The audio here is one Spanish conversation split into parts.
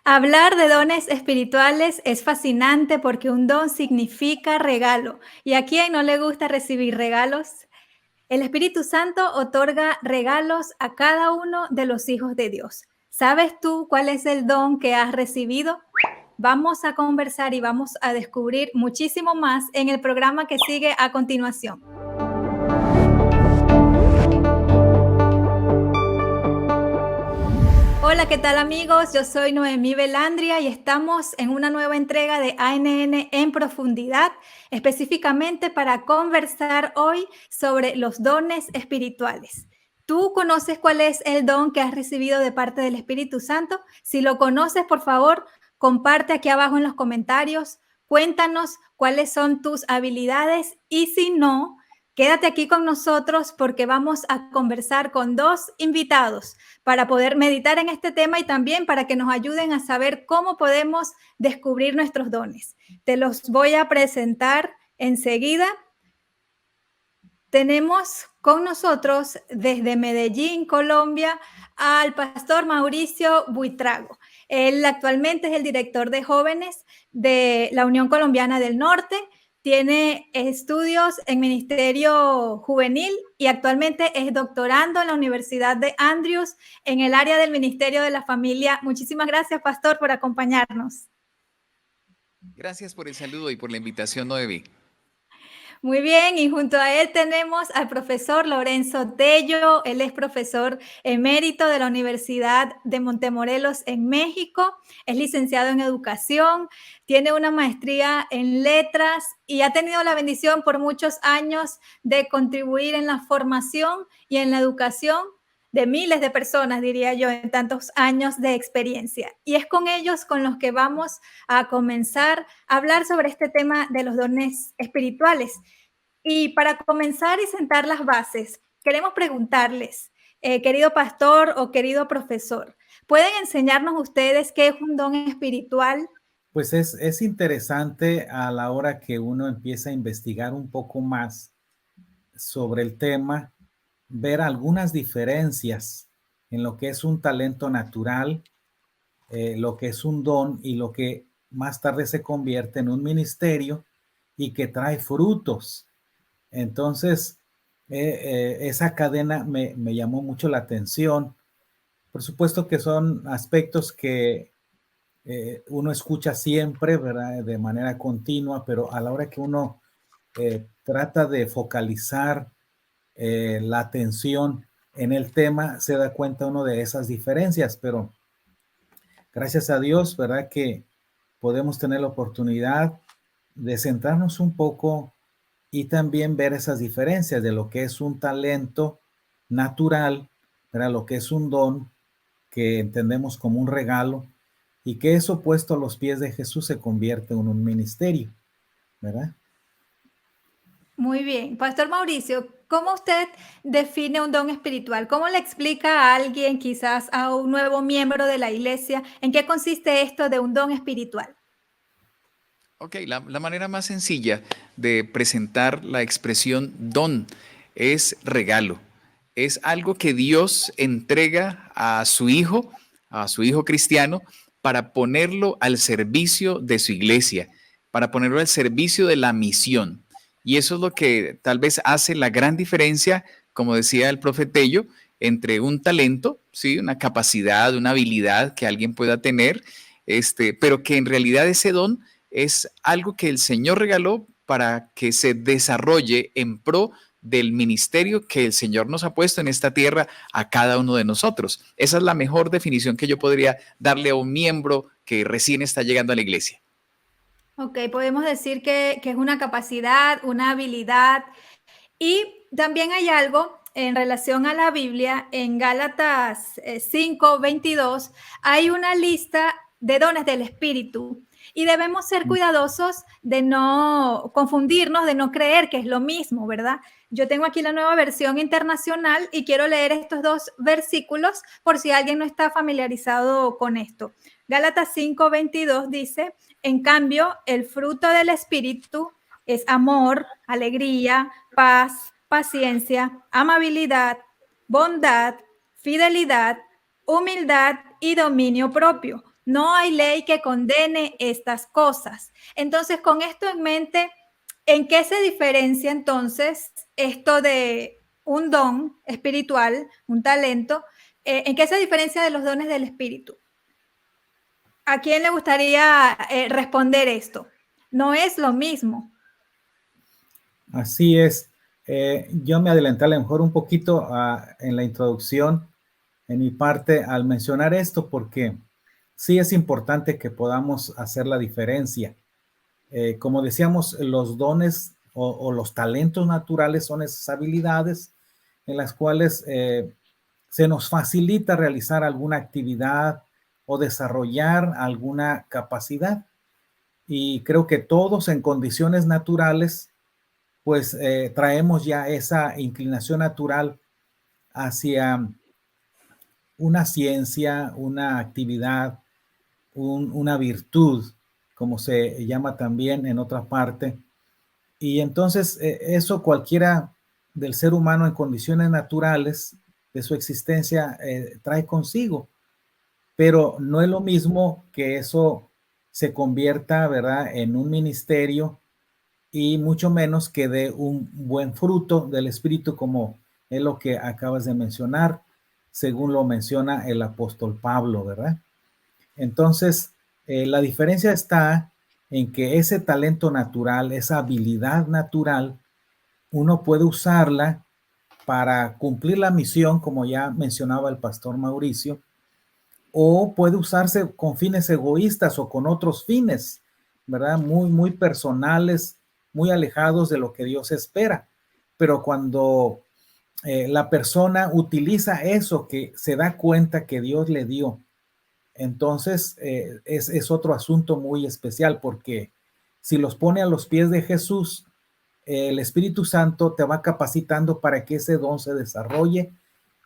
Hablar de dones espirituales es fascinante porque un don significa regalo. ¿Y a quién no le gusta recibir regalos? El Espíritu Santo otorga regalos a cada uno de los hijos de Dios. ¿Sabes tú cuál es el don que has recibido? Vamos a conversar y vamos a descubrir muchísimo más en el programa que sigue a continuación. Hola, ¿qué tal amigos? Yo soy Noemí Belandria y estamos en una nueva entrega de ANN en profundidad, específicamente para conversar hoy sobre los dones espirituales. ¿Tú conoces cuál es el don que has recibido de parte del Espíritu Santo? Si lo conoces, por favor, comparte aquí abajo en los comentarios, cuéntanos cuáles son tus habilidades y si no, quédate aquí con nosotros porque vamos a conversar con dos invitados para poder meditar en este tema y también para que nos ayuden a saber cómo podemos descubrir nuestros dones. Te los voy a presentar enseguida. Tenemos con nosotros desde Medellín, Colombia, al pastor Mauricio Buitrago. Él actualmente es el director de jóvenes de la Unión Colombiana del Norte. Tiene estudios en Ministerio Juvenil y actualmente es doctorando en la Universidad de Andrews en el área del Ministerio de la Familia. Muchísimas gracias, pastor, por acompañarnos. Gracias por el saludo y por la invitación, Noemi. Muy bien, y junto a él tenemos al profesor Lorenzo Tello. Él es profesor emérito de la Universidad de Montemorelos en México. Es licenciado en educación, tiene una maestría en letras y ha tenido la bendición por muchos años de contribuir en la formación y en la educación de miles de personas, diría yo, en tantos años de experiencia. Y es con ellos con los que vamos a comenzar a hablar sobre este tema de los dones espirituales. Y para comenzar y sentar las bases, queremos preguntarles, querido pastor o querido profesor, ¿pueden enseñarnos ustedes qué es un don espiritual? Pues es interesante a la hora que uno empieza a investigar un poco más sobre el tema, ver algunas diferencias en lo que es un talento natural, lo que es un don y lo que más tarde se convierte en un ministerio y que trae frutos. Entonces, esa cadena me llamó mucho la atención. Por supuesto que son aspectos que uno escucha siempre, ¿verdad? De manera continua, pero a la hora que uno trata de focalizar la atención en el tema, se da cuenta uno de esas diferencias, pero gracias a Dios, ¿verdad? Que podemos tener la oportunidad de centrarnos un poco y también ver esas diferencias de lo que es un talento natural, ¿verdad? Lo que es un don que entendemos como un regalo y que eso puesto a los pies de Jesús se convierte en un ministerio, ¿verdad? Muy bien. Pastor Mauricio, ¿cómo usted define un don espiritual? ¿Cómo le explica a alguien, quizás a un nuevo miembro de la iglesia, en qué consiste esto de un don espiritual? Ok, la manera más sencilla de presentar la expresión don es regalo. Es algo que Dios entrega a su hijo cristiano, para ponerlo al servicio de su iglesia, para ponerlo al servicio de la misión. Y eso es lo que tal vez hace la gran diferencia, como decía el profetello, entre un talento, ¿sí? Una capacidad, una habilidad que alguien pueda tener, pero que en realidad ese don es algo que el Señor regaló para que se desarrolle en pro del ministerio que el Señor nos ha puesto en esta tierra a cada uno de nosotros. Esa es la mejor definición que yo podría darle a un miembro que recién está llegando a la iglesia. Ok, podemos decir que es una capacidad, una habilidad. Y también hay algo en relación a la Biblia, en Gálatas 5:22, hay una lista de dones del Espíritu y debemos ser cuidadosos de no confundirnos, de no creer que es lo mismo, ¿verdad? Yo tengo aquí la nueva versión internacional y quiero leer estos dos versículos por si alguien no está familiarizado con esto. Gálatas 5:22 dice, en cambio, el fruto del Espíritu es amor, alegría, paz, paciencia, amabilidad, bondad, fidelidad, humildad y dominio propio. No hay ley que condene estas cosas. Entonces, con esto en mente, ¿en qué se diferencia entonces esto de un don espiritual, un talento? ¿En qué se diferencia de los dones del espíritu? ¿A quién le gustaría responder esto? No es lo mismo. Así es. Yo me adelanté a lo mejor un poquito en la introducción, en mi parte, al mencionar esto, porque sí es importante que podamos hacer la diferencia. Como decíamos, los dones o los talentos naturales son esas habilidades en las cuales se nos facilita realizar alguna actividad o desarrollar alguna capacidad. Y creo que todos en condiciones naturales, pues traemos ya esa inclinación natural hacia una ciencia, una actividad, una virtud, como se llama también en otra parte. Y entonces eso cualquiera del ser humano en condiciones naturales de su existencia trae consigo, pero no es lo mismo que eso se convierta, ¿verdad?, en un ministerio y mucho menos que dé un buen fruto del Espíritu, como es lo que acabas de mencionar, según lo menciona el apóstol Pablo, ¿verdad? Entonces, la diferencia está en que ese talento natural, esa habilidad natural, uno puede usarla para cumplir la misión, como ya mencionaba el pastor Mauricio, o puede usarse con fines egoístas o con otros fines, ¿verdad? Muy, muy personales, muy alejados de lo que Dios espera. Pero cuando la persona utiliza eso que se da cuenta que Dios le dio, entonces es otro asunto muy especial, porque si los pone a los pies de Jesús, el Espíritu Santo te va capacitando para que ese don se desarrolle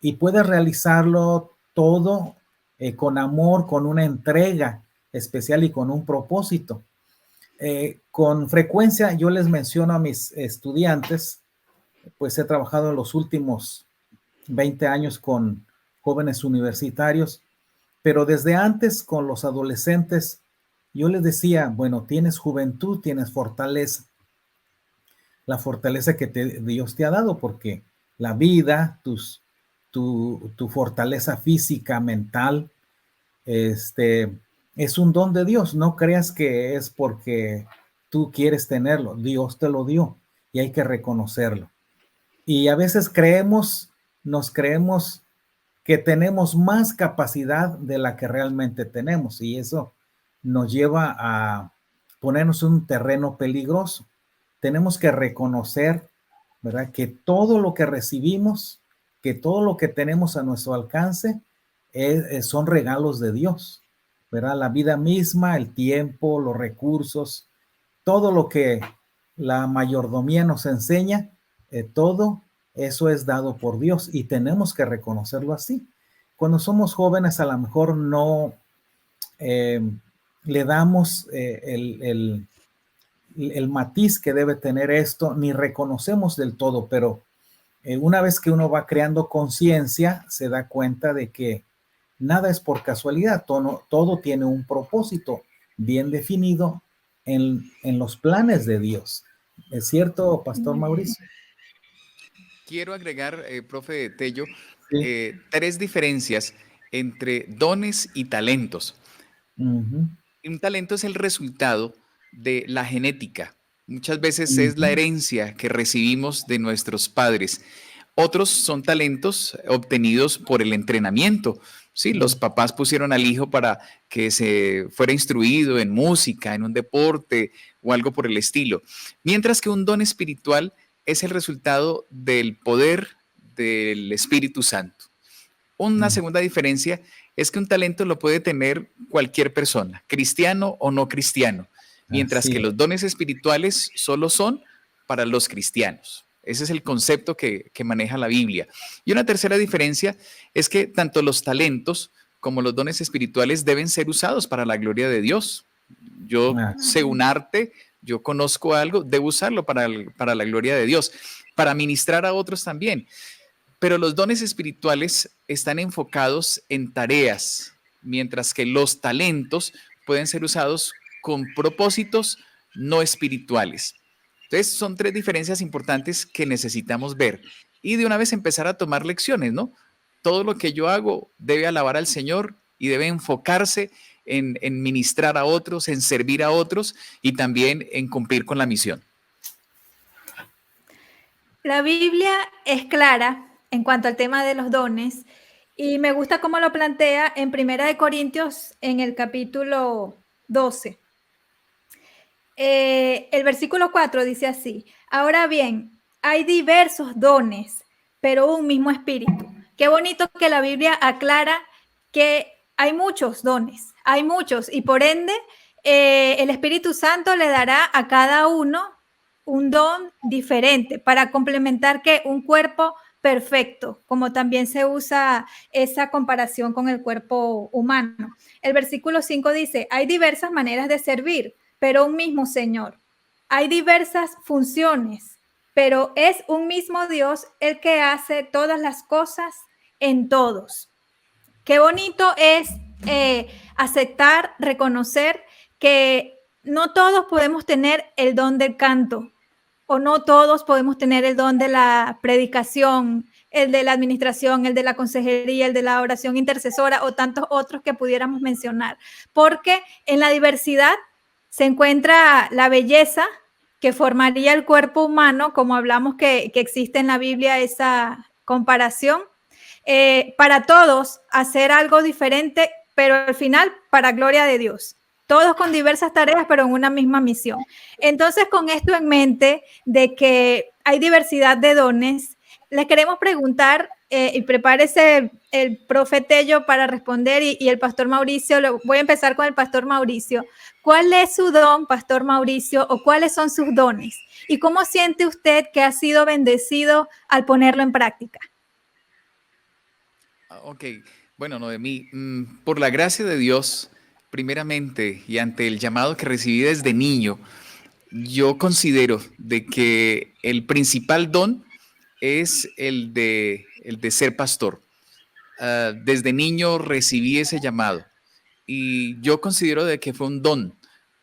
y puedas realizarlo todo con amor, con una entrega especial y con un propósito. Con frecuencia yo les menciono a mis estudiantes, pues he trabajado en los últimos 20 años con jóvenes universitarios, pero desde antes con los adolescentes, yo les decía, bueno, tienes juventud, tienes fortaleza, la fortaleza que Dios te ha dado, porque la vida, tu fortaleza física, mental, es un don de Dios. No creas que es porque tú quieres tenerlo. Dios te lo dio y hay que reconocerlo. Y a veces nos creemos que tenemos más capacidad de la que realmente tenemos, y eso nos lleva a ponernos en un terreno peligroso. Tenemos que reconocer, ¿verdad?, que todo lo que recibimos, que todo lo que tenemos a nuestro alcance son regalos de Dios, ¿verdad? La vida misma, el tiempo, los recursos, todo lo que la mayordomía nos enseña, todo eso es dado por Dios y tenemos que reconocerlo así. Cuando somos jóvenes a lo mejor no le damos el matiz que debe tener esto, ni reconocemos del todo, pero una vez que uno va creando conciencia, se da cuenta de que nada es por casualidad, todo tiene un propósito bien definido en los planes de Dios. ¿Es cierto, Pastor Mauricio? Quiero agregar, profe Tello, Sí. tres diferencias entre dones y talentos. Uh-huh. Un talento es el resultado de la genética. Muchas veces es la Uh-huh. herencia que recibimos de nuestros padres. Otros son talentos obtenidos por el entrenamiento. Sí, los papás pusieron al hijo para que se fuera instruido en música, en un deporte o algo por el estilo. Mientras que un don espiritual es el resultado del poder del Espíritu Santo. Una segunda diferencia es que un talento lo puede tener cualquier persona, cristiano o no cristiano, mientras Así que es. los dones espirituales solo son para los cristianos. Ese es el concepto que maneja la Biblia. Y una tercera diferencia es que tanto los talentos como los dones espirituales deben ser usados para la gloria de Dios. Yo sé un arte, yo conozco algo, debo usarlo para la gloria de Dios, para ministrar a otros también. Pero los dones espirituales están enfocados en tareas mientras que los talentos pueden ser usados con propósitos no espirituales. Entonces, son tres diferencias importantes que necesitamos ver y de una vez empezar a tomar lecciones, ¿no? Todo lo que yo hago debe alabar al Señor y debe enfocarse en ministrar a otros, en servir a otros y también en cumplir con la misión. La Biblia es clara en cuanto al tema de los dones y me gusta cómo lo plantea en Primera de Corintios en el capítulo 12. El versículo 4 dice así: ahora bien, hay diversos dones, pero un mismo espíritu. Qué bonito que la Biblia aclara que hay muchos dones, hay muchos, y por ende el Espíritu Santo le dará a cada uno un don diferente para complementar que un cuerpo perfecto, como también se usa esa comparación con el cuerpo humano. El versículo 5 dice: hay diversas maneras de servir, pero un mismo Señor. Hay diversas funciones, pero es un mismo Dios el que hace todas las cosas en todos. Qué bonito es aceptar, reconocer que no todos podemos tener el don del canto, o no todos podemos tener el don de la predicación, el de la administración, el de la consejería, el de la oración intercesora o tantos otros que pudiéramos mencionar, porque en la diversidad se encuentra la belleza que formaría el cuerpo humano, como hablamos que existe en la Biblia esa comparación, para todos hacer algo diferente, pero al final para gloria de Dios. Todos con diversas tareas, pero en una misma misión. Entonces, con esto en mente de que hay diversidad de dones, les queremos preguntar, y prepárese el profe Tello para responder y el pastor Mauricio. Voy a empezar con el pastor Mauricio. ¿Cuál es su don, pastor Mauricio, o cuáles son sus dones? ¿Y cómo siente usted que ha sido bendecido al ponerlo en práctica? Ok, bueno, Noemí, por la gracia de Dios, primeramente, y ante el llamado que recibí desde niño, yo considero de que el principal don es el de ser pastor. Desde niño recibí ese llamado y yo considero de que fue un don,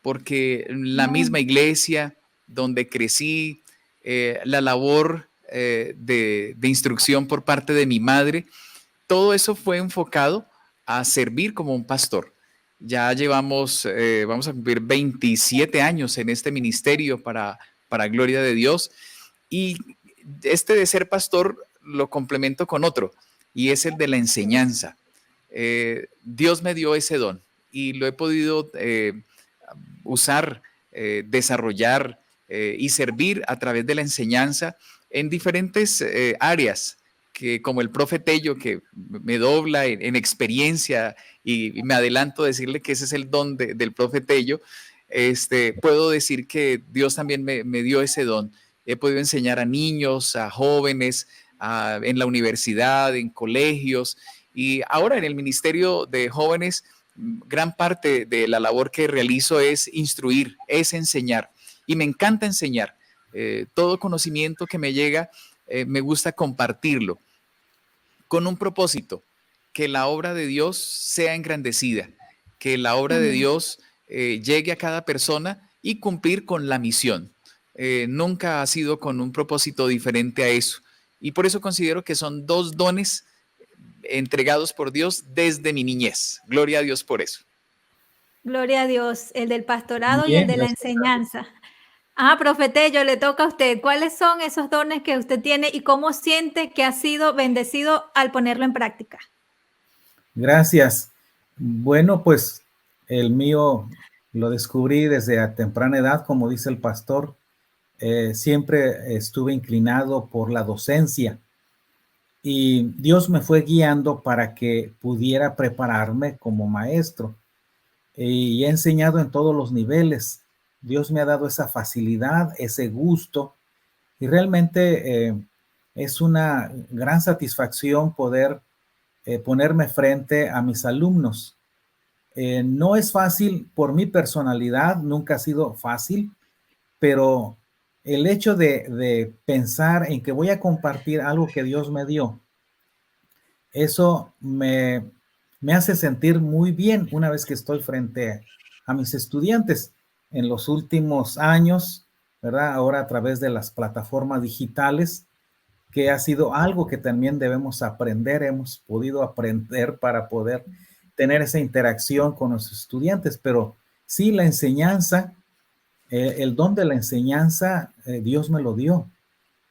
porque la misma iglesia donde crecí, la labor de instrucción por parte de mi madre, todo eso fue enfocado a servir como un pastor. Ya llevamos, vamos a cumplir 27 años en este ministerio para gloria de Dios. Y este de ser pastor lo complemento con otro, y es el de la enseñanza. Dios me dio ese don y lo he podido usar, desarrollar y servir a través de la enseñanza en diferentes áreas, que como el profe Tello, que me dobla en experiencia y me adelanto a decirle que ese es el don del profe Tello, puedo decir que Dios también me dio ese don. He podido enseñar a niños, a jóvenes, en la universidad, en colegios y ahora en el Ministerio de Jóvenes. Gran parte de la labor que realizo es instruir, es enseñar y me encanta enseñar. Todo conocimiento que me llega, me gusta compartirlo con un propósito: que la obra de Dios sea engrandecida, que la obra de Dios llegue a cada persona y cumplir con la misión. Nunca ha sido con un propósito diferente a eso. Y por eso considero que son dos dones entregados por Dios desde mi niñez. Gloria a Dios por eso. Gloria a Dios, el del pastorado y el Bien, de la enseñanza. Profe Tello, le toca a usted. ¿Cuáles son esos dones que usted tiene y cómo siente que ha sido bendecido al ponerlo en práctica? gracias. Bueno, pues el mío lo descubrí desde a temprana edad, como dice el pastor. Siempre estuve inclinado por la docencia y Dios me fue guiando para que pudiera prepararme como maestro. Y he enseñado en todos los niveles. Dios me ha dado esa facilidad, ese gusto, y realmente es una gran satisfacción poder ponerme frente a mis alumnos. No es fácil por mi personalidad, nunca ha sido fácil, pero el hecho de pensar en que voy a compartir algo que Dios me dio, eso me me hace sentir muy bien una vez que estoy frente a mis estudiantes. En los últimos años, ¿verdad? Ahora a través de las plataformas digitales, que ha sido algo que también debemos aprender, hemos podido aprender para poder tener esa interacción con los estudiantes, pero sí la enseñanza, el don de la enseñanza, Dios me lo dio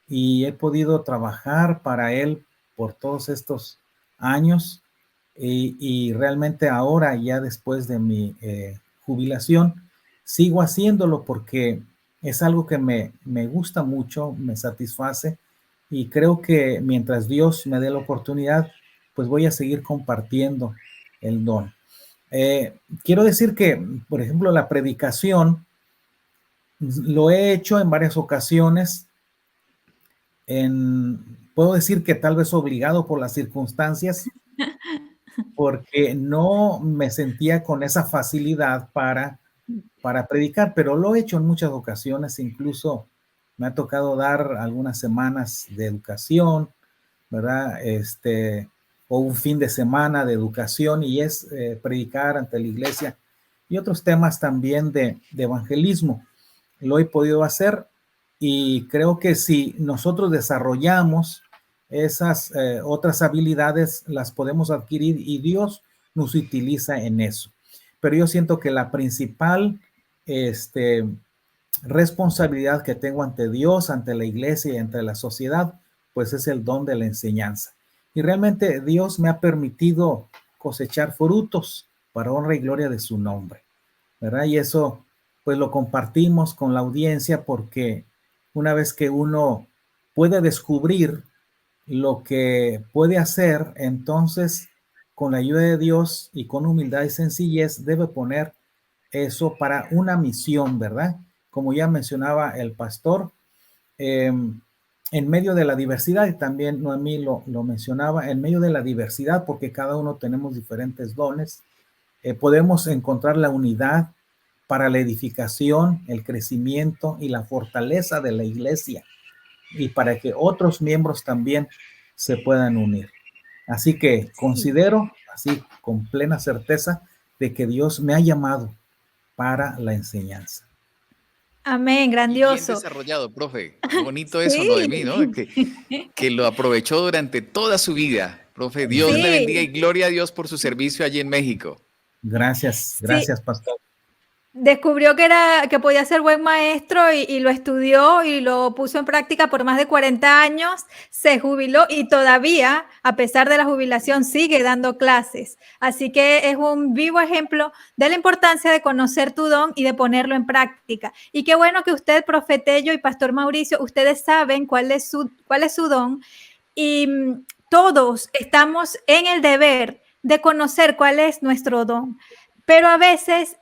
y he podido trabajar para Él por todos estos años y realmente ahora ya después de mi jubilación sigo haciéndolo porque es algo que me gusta mucho, me satisface y creo que mientras Dios me dé la oportunidad, pues voy a seguir compartiendo el don. Quiero decir que, por ejemplo, la predicación lo he hecho en varias ocasiones, puedo decir que tal vez obligado por las circunstancias, porque no me sentía con esa facilidad para predicar, pero lo he hecho en muchas ocasiones, incluso me ha tocado dar algunas semanas de educación, ¿verdad? O un fin de semana de educación y es predicar ante la iglesia y otros temas también de evangelismo. Lo he podido hacer y creo que si nosotros desarrollamos esas otras habilidades, las podemos adquirir y Dios nos utiliza en eso. Pero yo siento que la principal responsabilidad que tengo ante Dios, ante la iglesia y ante la sociedad, pues es el don de la enseñanza. Y realmente Dios me ha permitido cosechar frutos para honra y gloria de su nombre, ¿verdad? Y eso pues lo compartimos con la audiencia porque una vez que uno puede descubrir lo que puede hacer, entonces con la ayuda de Dios y con humildad y sencillez debe poner eso para una misión, ¿verdad? Como ya mencionaba el pastor, en medio de la diversidad, y también Noemí lo mencionaba, en medio de la diversidad, porque cada uno tenemos diferentes dones, podemos encontrar la unidad para la edificación, el crecimiento y la fortaleza de la iglesia, y para que otros miembros también se puedan unir. Así que considero, así con plena certeza, de que Dios me ha llamado para la enseñanza. Amén, Y bien grandioso. desarrollado, profe. Bonito eso, Sí, Noemí, ¿no? Que lo aprovechó durante toda su vida. Profe, Dios le bendiga y sí, gloria a Dios por su servicio allí en México. Gracias, sí. gracias, pastor. Descubrió que podía ser buen maestro y lo estudió y lo puso en práctica por más de 40 años, se jubiló y todavía, a pesar de la jubilación, sigue dando clases. Así que es un vivo ejemplo de la importancia de conocer tu don y de ponerlo en práctica. Y qué bueno que usted, profe Tello y pastor Mauricio, ustedes saben cuál es su don y todos estamos en el deber de conocer cuál es nuestro don. Pero a veces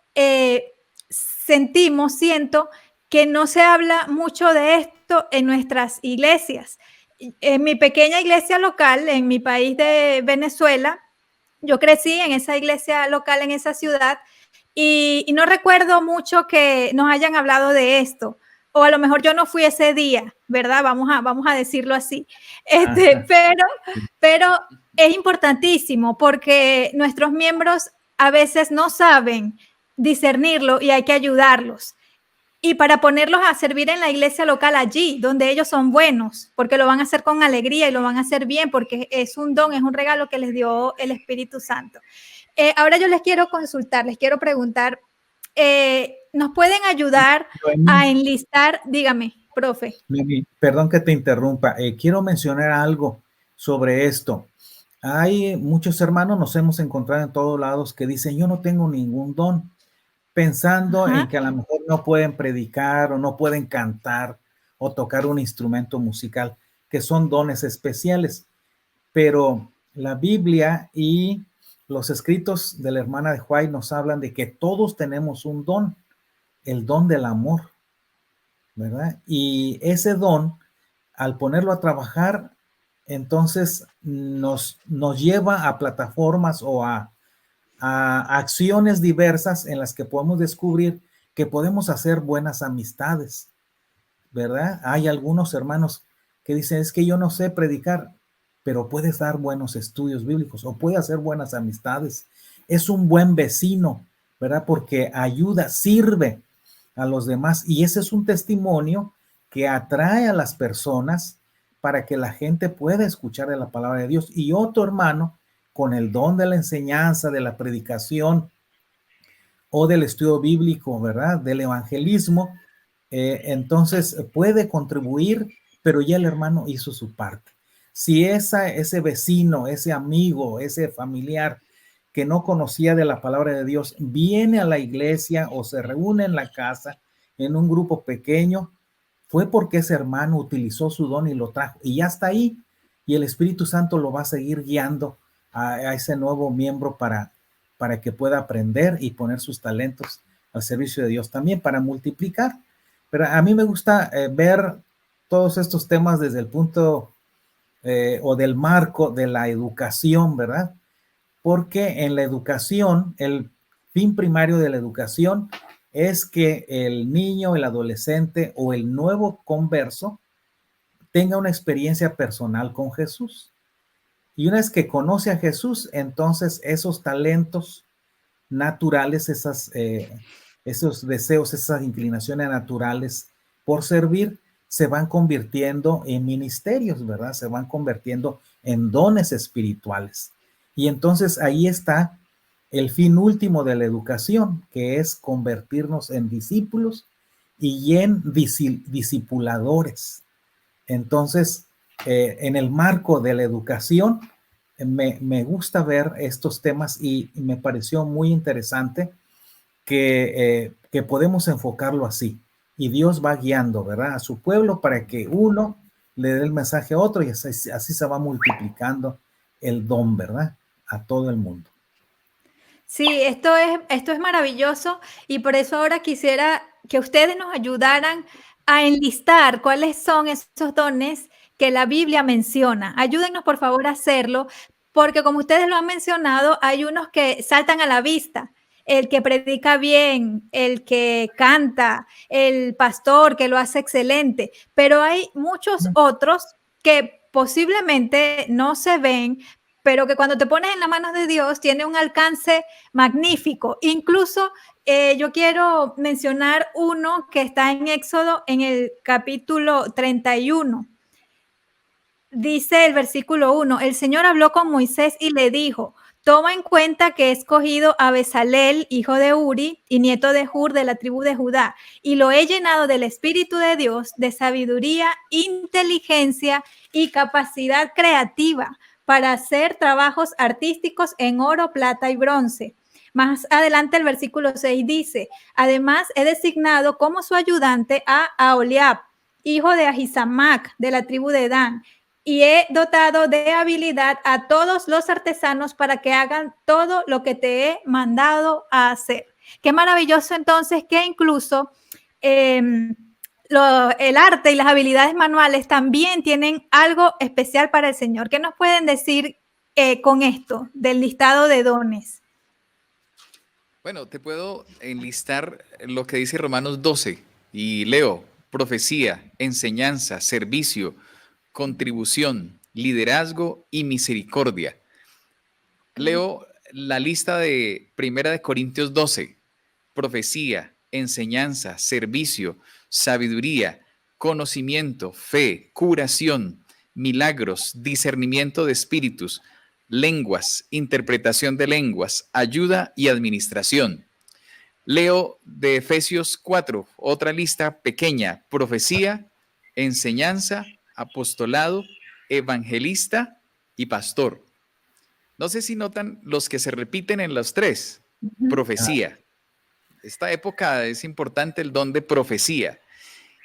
siento que no se habla mucho de esto en nuestras iglesias. En mi pequeña iglesia local, en mi país de Venezuela, yo crecí en esa iglesia local, en esa ciudad, y no recuerdo mucho que nos hayan hablado de esto. O a lo mejor yo no fui ese día, ¿verdad? Vamos a decirlo así. Pero es importantísimo porque nuestros miembros a veces no saben discernirlo y hay que ayudarlos. Y para ponerlos a servir en la iglesia local allí, donde ellos son buenos, porque lo van a hacer con alegría y lo van a hacer bien, porque es un don, es un regalo que les dio el Espíritu Santo. Ahora yo les quiero consultar, les quiero preguntar, ¿nos pueden ayudar a enlistar? Dígame, profe. Perdón que te interrumpa, quiero mencionar algo sobre esto. Hay muchos hermanos, nos hemos encontrado en todos lados, que dicen, yo no tengo ningún don, pensando en que a lo mejor no pueden predicar o no pueden cantar o tocar un instrumento musical, que son dones especiales. Pero la Biblia y los escritos de la hermana de White nos hablan de que todos tenemos un don, el don del amor, ¿verdad? Y ese don, al ponerlo a trabajar, entonces nos lleva a plataformas o a acciones diversas en las que podemos descubrir que podemos hacer buenas amistades, ¿verdad? Hay algunos hermanos que dicen, es que yo no sé predicar. pero puedes dar buenos estudios bíblicos o puede hacer buenas amistades. Es un buen vecino, ¿verdad? Porque ayuda, sirve a los demás y ese es un testimonio que atrae a las personas para que la gente pueda escuchar de la palabra de Dios. Y otro hermano con el don de la enseñanza, de la predicación o del estudio bíblico, ¿verdad? Del evangelismo, entonces puede contribuir, pero ya el hermano hizo su parte. Si ese vecino, ese amigo, ese familiar que no conocía de la palabra de Dios viene a la iglesia o se reúne en la casa en un grupo pequeño, fue porque ese hermano utilizó su don y lo trajo. Y ya está ahí. Y el Espíritu Santo lo va a seguir guiando a ese nuevo miembro para que pueda aprender y poner sus talentos al servicio de Dios también para multiplicar. Pero a mí me gusta ver todos estos temas desde el punto o del marco de la educación, ¿verdad? Porque en la educación, el fin primario de la educación es que el niño, el adolescente o el nuevo converso tenga una experiencia personal con Jesús. Y una vez que conoce a Jesús, entonces esos talentos naturales, esos deseos, esas inclinaciones naturales por servir, se van convirtiendo en ministerios, ¿verdad? Se van convirtiendo en dones espirituales. Y entonces ahí está el fin último de la educación, que es convertirnos en discípulos y en discipuladores. Entonces, en el marco de la educación, me gusta ver estos temas y me pareció muy interesante que podemos enfocarlo así. Y Dios va guiando, ¿verdad? A su pueblo para que uno le dé el mensaje a otro y así se va multiplicando el don, ¿verdad? A todo el mundo. Sí, esto es maravilloso y por eso ahora quisiera que ustedes nos ayudaran a enlistar cuáles son esos dones que la Biblia menciona. Ayúdennos por favor a hacerlo, porque como ustedes lo han mencionado, hay unos que saltan a la vista. El que predica bien, el que canta, el pastor que lo hace excelente, pero hay muchos otros que posiblemente no se ven, pero que cuando te pones en las manos de Dios tiene un alcance magnífico. Incluso yo quiero mencionar uno que está en Éxodo en el capítulo 31. Dice el versículo 1, el Señor habló con Moisés y le dijo, toma en cuenta que he escogido a Bezalel, hijo de Uri y nieto de Hur de la tribu de Judá, y lo he llenado del Espíritu de Dios, de sabiduría, inteligencia y capacidad creativa para hacer trabajos artísticos en oro, plata y bronce. Más adelante el versículo 6 dice, además he designado como su ayudante a Aholiab, hijo de Ahisamac de la tribu de Dan, y he dotado de habilidad a todos los artesanos para que hagan todo lo que te he mandado a hacer. Qué maravilloso entonces que incluso el arte y las habilidades manuales también tienen algo especial para el Señor. ¿Qué nos pueden decir con esto del listado de dones? Bueno, te puedo enlistar lo que dice Romanos 12 y leo: profecía, enseñanza, servicio, contribución, liderazgo y misericordia. Leo la lista de Primera de Corintios 12: profecía, enseñanza, servicio, sabiduría, conocimiento, fe, curación, milagros, discernimiento de espíritus, lenguas, interpretación de lenguas, ayuda y administración. Leo de Efesios 4, otra lista pequeña: profecía, enseñanza, apostolado, evangelista y pastor. No sé si notan los que se repiten en los tres. Profecía. Esta época es importante el don de profecía.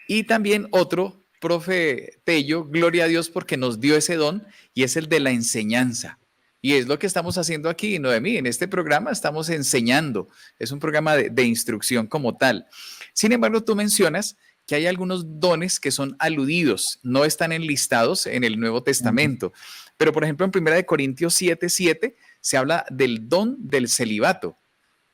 Y también otro, profe Tello, gloria a Dios porque nos dio ese don, y es el de la enseñanza. Y es lo que estamos haciendo aquí, Noemí. En este programa estamos enseñando. Es un programa de instrucción como tal. Sin embargo, tú mencionas que hay algunos dones que son aludidos, no están enlistados en el Nuevo Testamento. Pero, por ejemplo, en 1 Corintios 7:7 se habla del don del celibato.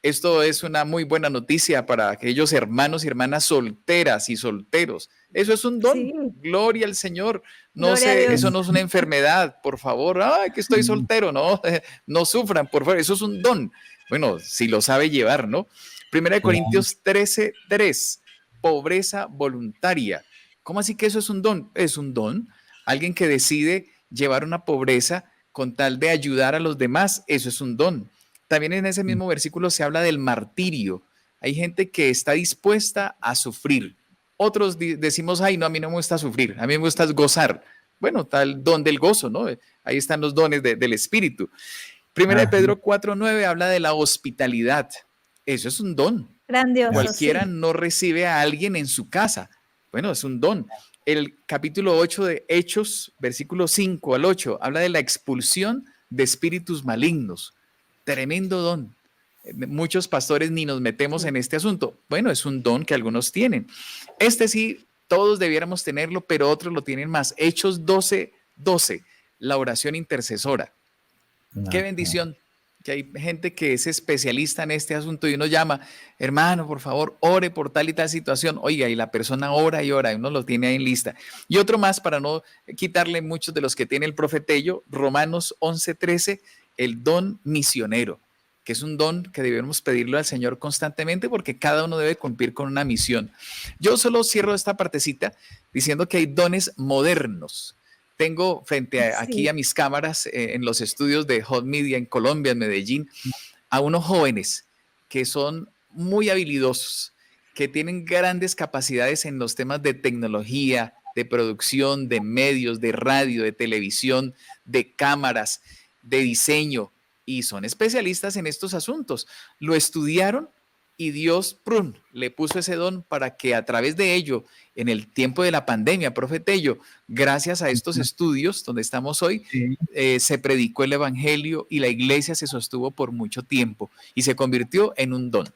Esto es una muy buena noticia para aquellos hermanos y hermanas solteras y solteros. Eso es un don. Sí, Gloria al Señor. No gloria a sé, eso Dios. no es una enfermedad, por favor. Ay, que estoy soltero. No, no sufran, por favor. Eso es un don. Bueno, si lo sabe llevar, ¿no? Primera de Claro. Corintios 13:3. Pobreza voluntaria. ¿Cómo así que eso es un don? Es un don. Alguien que decide llevar una pobreza con tal de ayudar a los demás, eso es un don. También en ese mismo versículo se habla del martirio. Hay gente que está dispuesta a sufrir. Otros decimos, ay, no, a mí no me gusta sufrir, a mí me gusta gozar. Bueno, tal don del gozo, ¿no? Ahí están los dones del Espíritu. Primera de Ajá. Pedro 4:9 habla de la hospitalidad. Eso es un don. Grandioso, Cualquiera sí. no recibe a alguien en su casa. Bueno, es un don. El capítulo 8 de Hechos, versículo 5 al 8, habla de la expulsión de espíritus malignos. Tremendo don. Muchos pastores ni nos metemos en este asunto. Bueno, es un don que algunos tienen. Este sí, todos debiéramos tenerlo, pero otros lo tienen más. Hechos 12:12, la oración intercesora. Qué Ajá. bendición que hay gente que es especialista en este asunto y uno llama, hermano, por favor, ore por tal y tal situación. Oiga, y la persona ora y ora, y uno lo tiene ahí en lista. Y otro más, para no quitarle muchos de los que tiene el profetello, Romanos 11:13, el don misionero, que es un don que debemos pedirlo al Señor constantemente porque cada uno debe cumplir con una misión. Yo solo cierro esta partecita diciendo que hay dones modernos. Tengo aquí a Sí, mis cámaras en los estudios de Hot Media en Colombia, en Medellín, a unos jóvenes que son muy habilidosos, que tienen grandes capacidades en los temas de tecnología, de producción, de medios, de radio, de televisión, de cámaras, de diseño, y son especialistas en estos asuntos. Lo estudiaron y Dios, prun, le puso ese don para que a través de ello, en el tiempo de la pandemia, profe Tello, gracias a estos estudios donde estamos hoy, Sí, se predicó el evangelio y la iglesia se sostuvo por mucho tiempo y se convirtió en un don.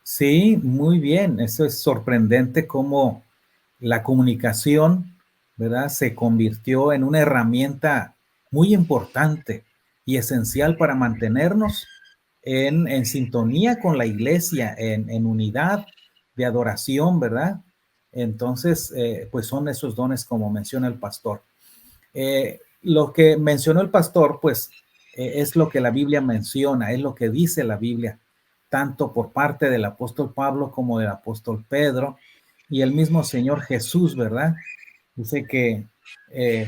sí, muy bien. Eso es sorprendente cómo la comunicación, ¿verdad? Se convirtió en una herramienta muy importante y esencial para mantenernos en sintonía con la iglesia, en unidad de adoración, ¿verdad? Entonces, pues son esos dones como menciona el pastor. Lo que mencionó el pastor, pues es lo que la Biblia menciona, es lo que dice la Biblia, tanto por parte del apóstol Pablo como del apóstol Pedro y el mismo Señor Jesús, ¿verdad? Dice que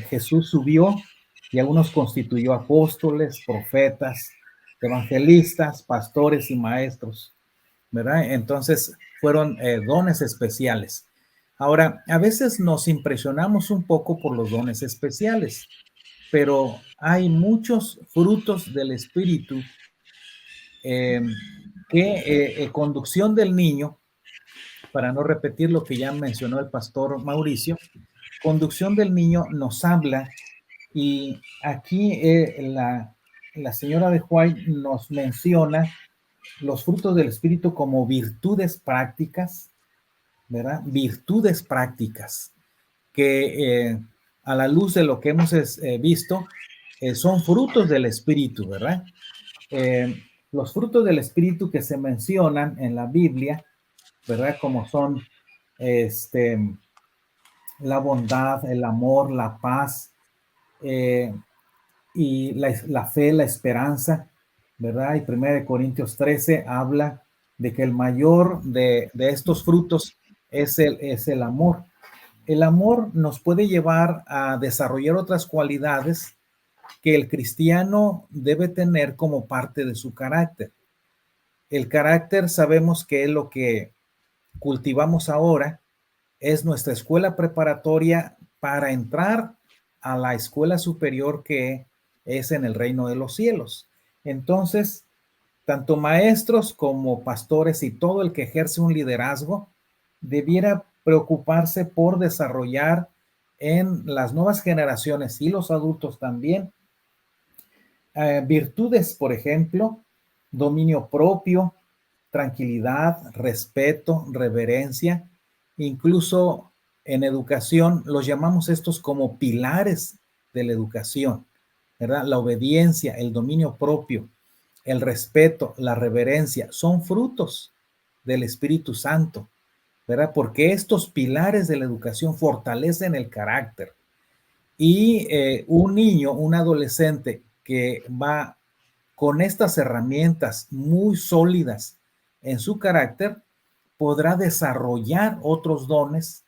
Jesús subió y algunos constituyó apóstoles, profetas, evangelistas, pastores y maestros, ¿verdad? Entonces fueron dones especiales. Ahora, a veces nos impresionamos un poco por los dones especiales, pero hay muchos frutos del Espíritu eh, que conducción del niño, para no repetir lo que ya mencionó el pastor Mauricio, conducción del niño nos habla y aquí la señora de White nos menciona los frutos del Espíritu como virtudes prácticas, ¿verdad? Virtudes prácticas que a la luz de lo que hemos visto, son frutos del Espíritu, ¿verdad? Los frutos del Espíritu que se mencionan en la Biblia, ¿verdad? Como son este, la bondad, el amor, la paz eh, y la fe, la esperanza, ¿verdad? Y 1 Corintios 13 habla de que el mayor de estos frutos es el amor. El amor nos puede llevar a desarrollar otras cualidades que el cristiano debe tener como parte de su carácter. El carácter sabemos que es lo que cultivamos ahora, es nuestra escuela preparatoria para entrar a la escuela superior que es en el reino de los cielos. Entonces, tanto maestros como pastores y todo el que ejerce un liderazgo debiera preocuparse por desarrollar en las nuevas generaciones y los adultos también virtudes, por ejemplo, dominio propio, tranquilidad, respeto, reverencia, incluso en educación los llamamos estos como pilares de la educación, ¿verdad? La obediencia, el dominio propio, el respeto, la reverencia, son frutos del Espíritu Santo, ¿verdad? Porque estos pilares de la educación fortalecen el carácter. Y un niño, un adolescente que va con estas herramientas muy sólidas en su carácter, podrá desarrollar otros dones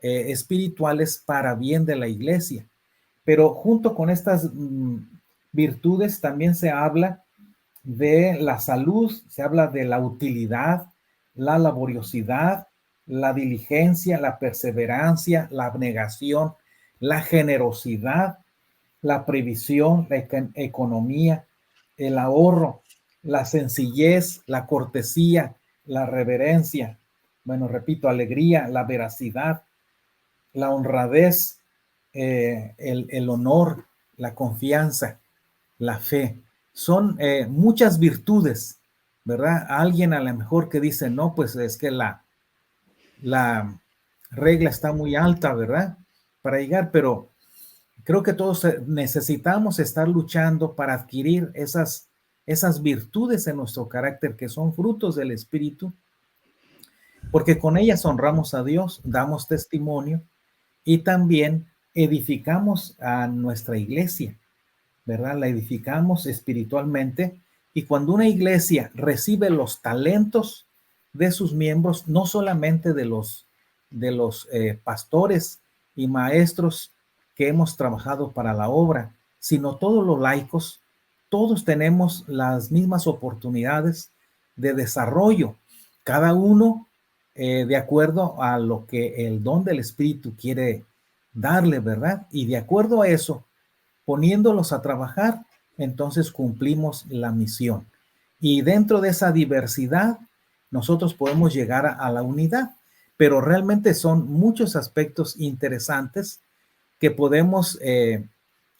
espirituales para bien de la iglesia. Pero junto con estas virtudes también se habla de la salud, se habla de la utilidad, la laboriosidad, la diligencia, la perseverancia, la abnegación, la generosidad, la previsión, la economía, el ahorro, la sencillez, la cortesía, la reverencia, bueno, repito, alegría, la veracidad, la honradez, el honor, la confianza, la fe. Son muchas virtudes, ¿verdad? Alguien a lo mejor que dice, no, pues es que la regla está muy alta, ¿verdad? Para llegar, pero creo que todos necesitamos estar luchando para adquirir esas virtudes en nuestro carácter que son frutos del Espíritu, porque con ellas honramos a Dios, damos testimonio y también edificamos a nuestra iglesia, ¿verdad? La edificamos espiritualmente, y cuando una iglesia recibe los talentos de sus miembros, no solamente de los pastores y maestros que hemos trabajado para la obra, sino todos los laicos, todos tenemos las mismas oportunidades de desarrollo, cada uno de acuerdo a lo que el don del Espíritu quiere darle, ¿verdad? Y de acuerdo a eso, poniéndolos a trabajar, entonces cumplimos la misión. Y dentro de esa diversidad, nosotros podemos llegar a la unidad, pero realmente son muchos aspectos interesantes que podemos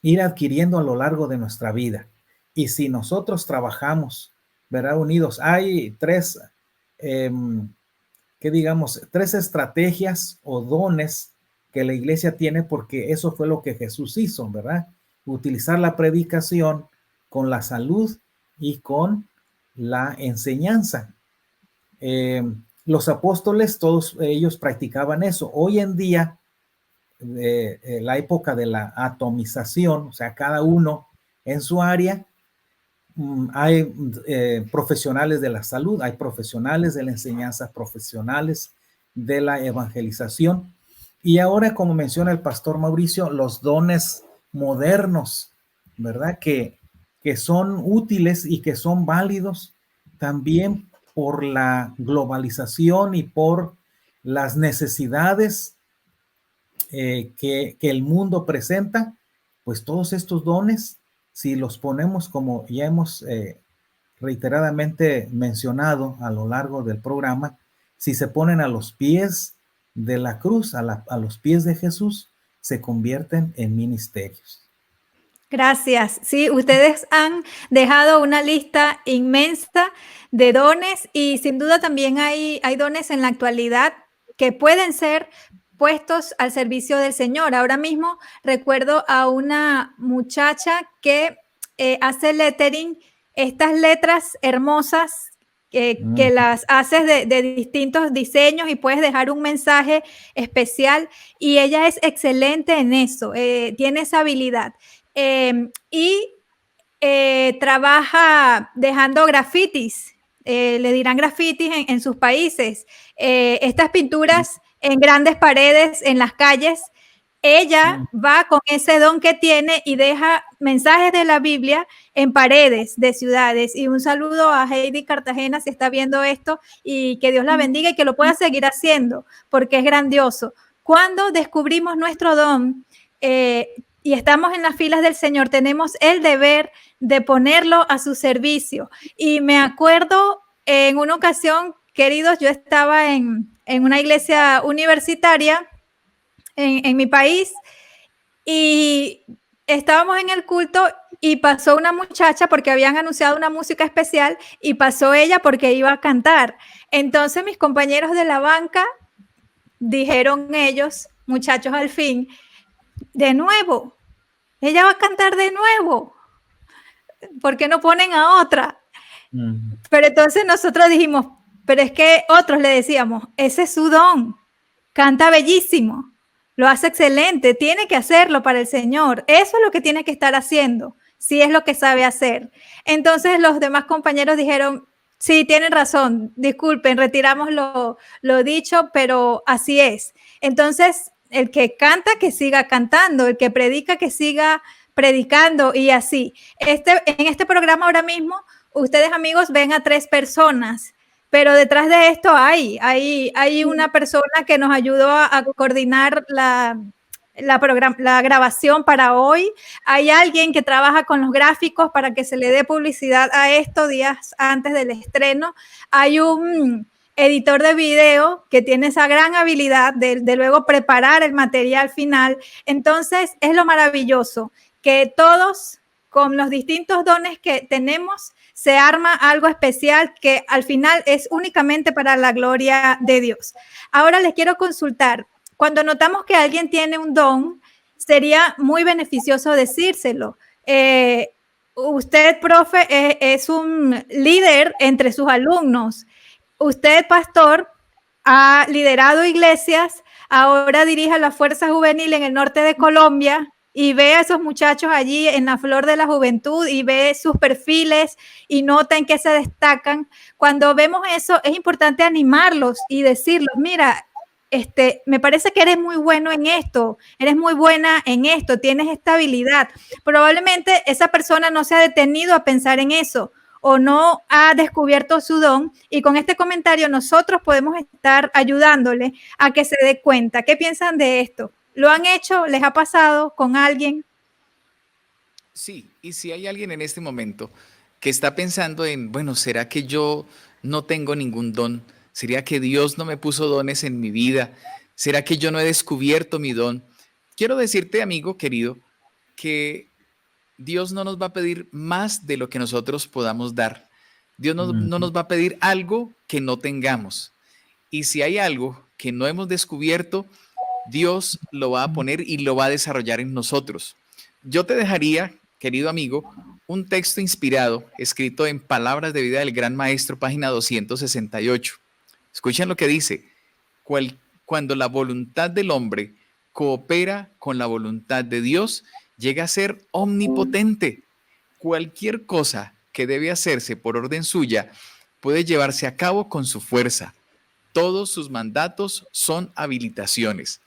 ir adquiriendo a lo largo de nuestra vida. Y si nosotros trabajamos, ¿verdad? Unidos, hay tres estrategias o dones que la iglesia tiene, porque eso fue lo que Jesús hizo, ¿verdad? Utilizar la predicación con la salud y con la enseñanza. Los apóstoles, todos ellos practicaban eso. Hoy en día, la época de la atomización, o sea, cada uno en su área, hay profesionales de la salud, hay profesionales de la enseñanza, profesionales de la evangelización, y ahora, como menciona el pastor Mauricio, los dones modernos, ¿verdad? Que son útiles y que son válidos también por la globalización y por las necesidades que el mundo presenta. Pues todos estos dones, si los ponemos, como ya hemos reiteradamente mencionado a lo largo del programa, si se ponen a los pies de la cruz, a los pies de Jesús, se convierten en ministerios. Gracias. Sí, ustedes han dejado una lista inmensa de dones, y sin duda también hay dones en la actualidad que pueden ser puestos al servicio del Señor. Ahora mismo recuerdo a una muchacha que hace lettering, estas letras hermosas que las haces de distintos diseños y puedes dejar un mensaje especial, y ella es excelente en eso, tiene esa habilidad. Y trabaja dejando grafitis, le dirán grafitis en sus países, estas pinturas en grandes paredes en las calles. Ella va con ese don que tiene y deja mensajes de la Biblia en paredes de ciudades. Y un saludo a Heidi Cartagena si está viendo esto, y que Dios la bendiga y que lo pueda seguir haciendo, porque es grandioso. Cuando descubrimos nuestro don y estamos en las filas del Señor, tenemos el deber de ponerlo a su servicio. Y me acuerdo en una ocasión, queridos, yo estaba en una iglesia universitaria en mi país, y estábamos en el culto y pasó una muchacha porque habían anunciado una música especial, y pasó ella porque iba a cantar. Entonces mis compañeros de la banca dijeron ellos, muchachos, al fin, de nuevo, ella va a cantar de nuevo, ¿por qué no ponen a otra? Mm. Pero entonces nosotros dijimos, pero es que otros le decíamos, ese es su don, canta bellísimo, lo hace excelente, tiene que hacerlo para el Señor, eso es lo que tiene que estar haciendo, si es lo que sabe hacer. Entonces los demás compañeros dijeron, sí, tienen razón, disculpen, retiramos lo dicho, pero así es. Entonces, el que canta, que siga cantando, el que predica, que siga predicando y así. En este programa ahora mismo, ustedes amigos ven a 3 personas, pero detrás de esto hay una persona que nos ayudó a coordinar la grabación para hoy. Hay alguien que trabaja con los gráficos para que se le dé publicidad a esto días antes del estreno. Hay un editor de video que tiene esa gran habilidad de luego preparar el material final. Entonces, es lo maravilloso, que todos con los distintos dones que tenemos, se arma algo especial que al final es únicamente para la gloria de Dios. Ahora les quiero consultar, cuando notamos que alguien tiene un don, sería muy beneficioso decírselo. Usted, profe, es un líder entre sus alumnos. Usted, pastor, ha liderado iglesias, ahora dirige la Fuerza Juvenil en el norte de Colombia y ve a esos muchachos allí en la flor de la juventud y ve sus perfiles y nota en qué se destacan. Cuando vemos eso, es importante animarlos y decirles, mira, me parece que eres muy bueno en esto, eres muy buena en esto, tienes esta habilidad. Probablemente esa persona no se ha detenido a pensar en eso o no ha descubierto su don, y con este comentario nosotros podemos estar ayudándole a que se dé cuenta. ¿Qué piensan de esto? ¿Lo han hecho? ¿Les ha pasado con alguien? Sí, y si hay alguien en este momento que está pensando en, bueno, ¿será que yo no tengo ningún don? ¿Sería que Dios no me puso dones en mi vida? ¿Será que yo no he descubierto mi don? Quiero decirte, amigo querido, que Dios no nos va a pedir más de lo que nosotros podamos dar. Dios no nos va a pedir algo que no tengamos. Y si hay algo que no hemos descubierto, Dios lo va a poner y lo va a desarrollar en nosotros. Yo te dejaría, querido amigo, un texto inspirado, escrito en Palabras de Vida del Gran Maestro, página 268. Escuchen lo que dice. Cuando la voluntad del hombre coopera con la voluntad de Dios, llega a ser omnipotente. Cualquier cosa que debe hacerse por orden suya puede llevarse a cabo con su fuerza. Todos sus mandatos son habilitaciones.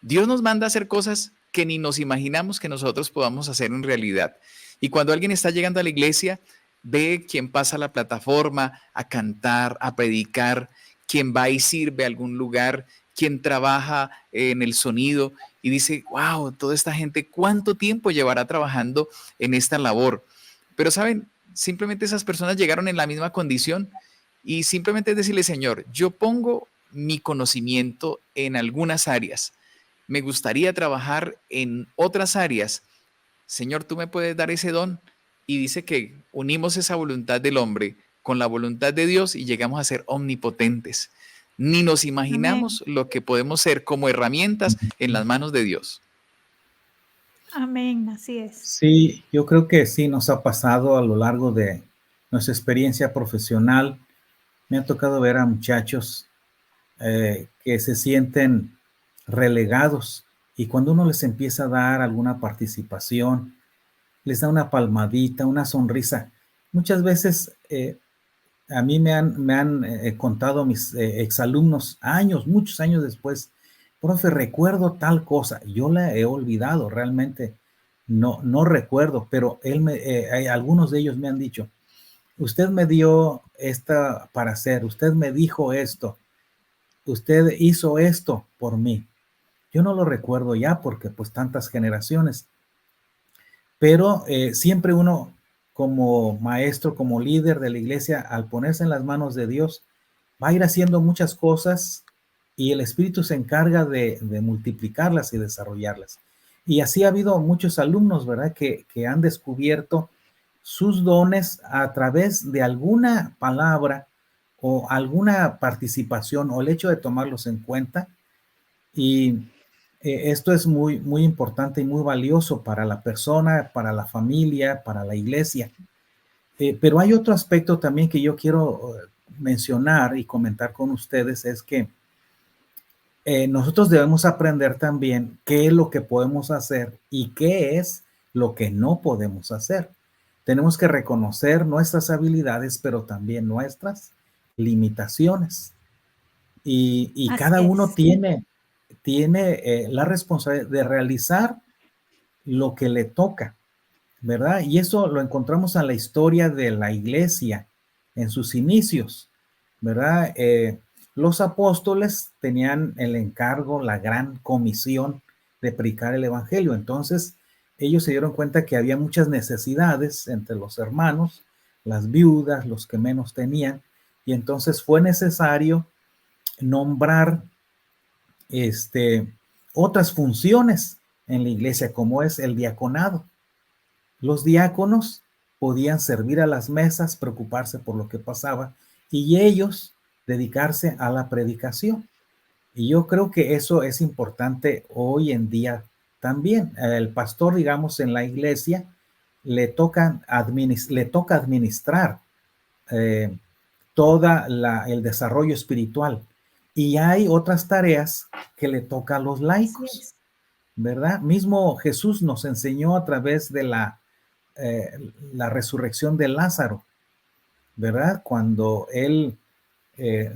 Dios nos manda a hacer cosas que ni nos imaginamos que nosotros podamos hacer en realidad. Y cuando alguien está llegando a la iglesia, ve quién pasa a la plataforma a cantar, a predicar, quién va y sirve a algún lugar, quién trabaja en el sonido y dice, wow, toda esta gente, ¿cuánto tiempo llevará trabajando en esta labor? Pero saben, simplemente esas personas llegaron en la misma condición y simplemente es decirle, Señor, yo pongo mi conocimiento en algunas áreas. Me gustaría trabajar en otras áreas. Señor, tú me puedes dar ese don. Y dice que unimos esa voluntad del hombre con la voluntad de Dios y llegamos a ser omnipotentes. Ni nos Amén. imaginamos lo que podemos ser como herramientas en las manos de Dios. Amén, así es. Sí, yo creo que sí nos ha pasado a lo largo de nuestra experiencia profesional. Me ha tocado ver a muchachos que se sienten relegados y cuando uno les empieza a dar alguna participación, les da una palmadita, una sonrisa. Muchas veces a mí me han contado mis exalumnos años, muchos años después, profe, recuerdo tal cosa, yo la he olvidado, realmente no recuerdo, pero algunos de ellos me han dicho, usted me dio esta para hacer, usted me dijo esto, usted hizo esto por mí. Yo no lo recuerdo ya porque pues tantas generaciones, pero siempre uno como maestro, como líder de la iglesia, al ponerse en las manos de Dios, va a ir haciendo muchas cosas y el Espíritu se encarga de multiplicarlas y desarrollarlas. Y así ha habido muchos alumnos, ¿verdad? Que han descubierto sus dones a través de alguna palabra o alguna participación o el hecho de tomarlos en cuenta. Y esto es muy, muy importante y muy valioso para la persona, para la familia, para la iglesia. Pero hay otro aspecto también que yo quiero mencionar y comentar con ustedes, es que nosotros debemos aprender también qué es lo que podemos hacer y qué es lo que no podemos hacer. Tenemos que reconocer nuestras habilidades, pero también nuestras limitaciones. Y cada Así uno es. tiene la responsabilidad de realizar lo que le toca, ¿verdad? Y eso lo encontramos en la historia de la iglesia, en sus inicios, ¿verdad? Los apóstoles tenían el encargo, la gran comisión de predicar el evangelio. Entonces, ellos se dieron cuenta que había muchas necesidades entre los hermanos, las viudas, los que menos tenían, y entonces fue necesario nombrar otras funciones en la iglesia, como es el diaconado. Los diáconos podían servir a las mesas, preocuparse por lo que pasaba, y ellos dedicarse a la predicación. Y yo creo que eso es importante hoy en día también. El pastor, digamos, en la iglesia le toca administrar eh, toda el desarrollo espiritual. Y hay otras tareas que le toca a los laicos, ¿verdad? Mismo Jesús nos enseñó a través de la resurrección de Lázaro, ¿verdad? Cuando él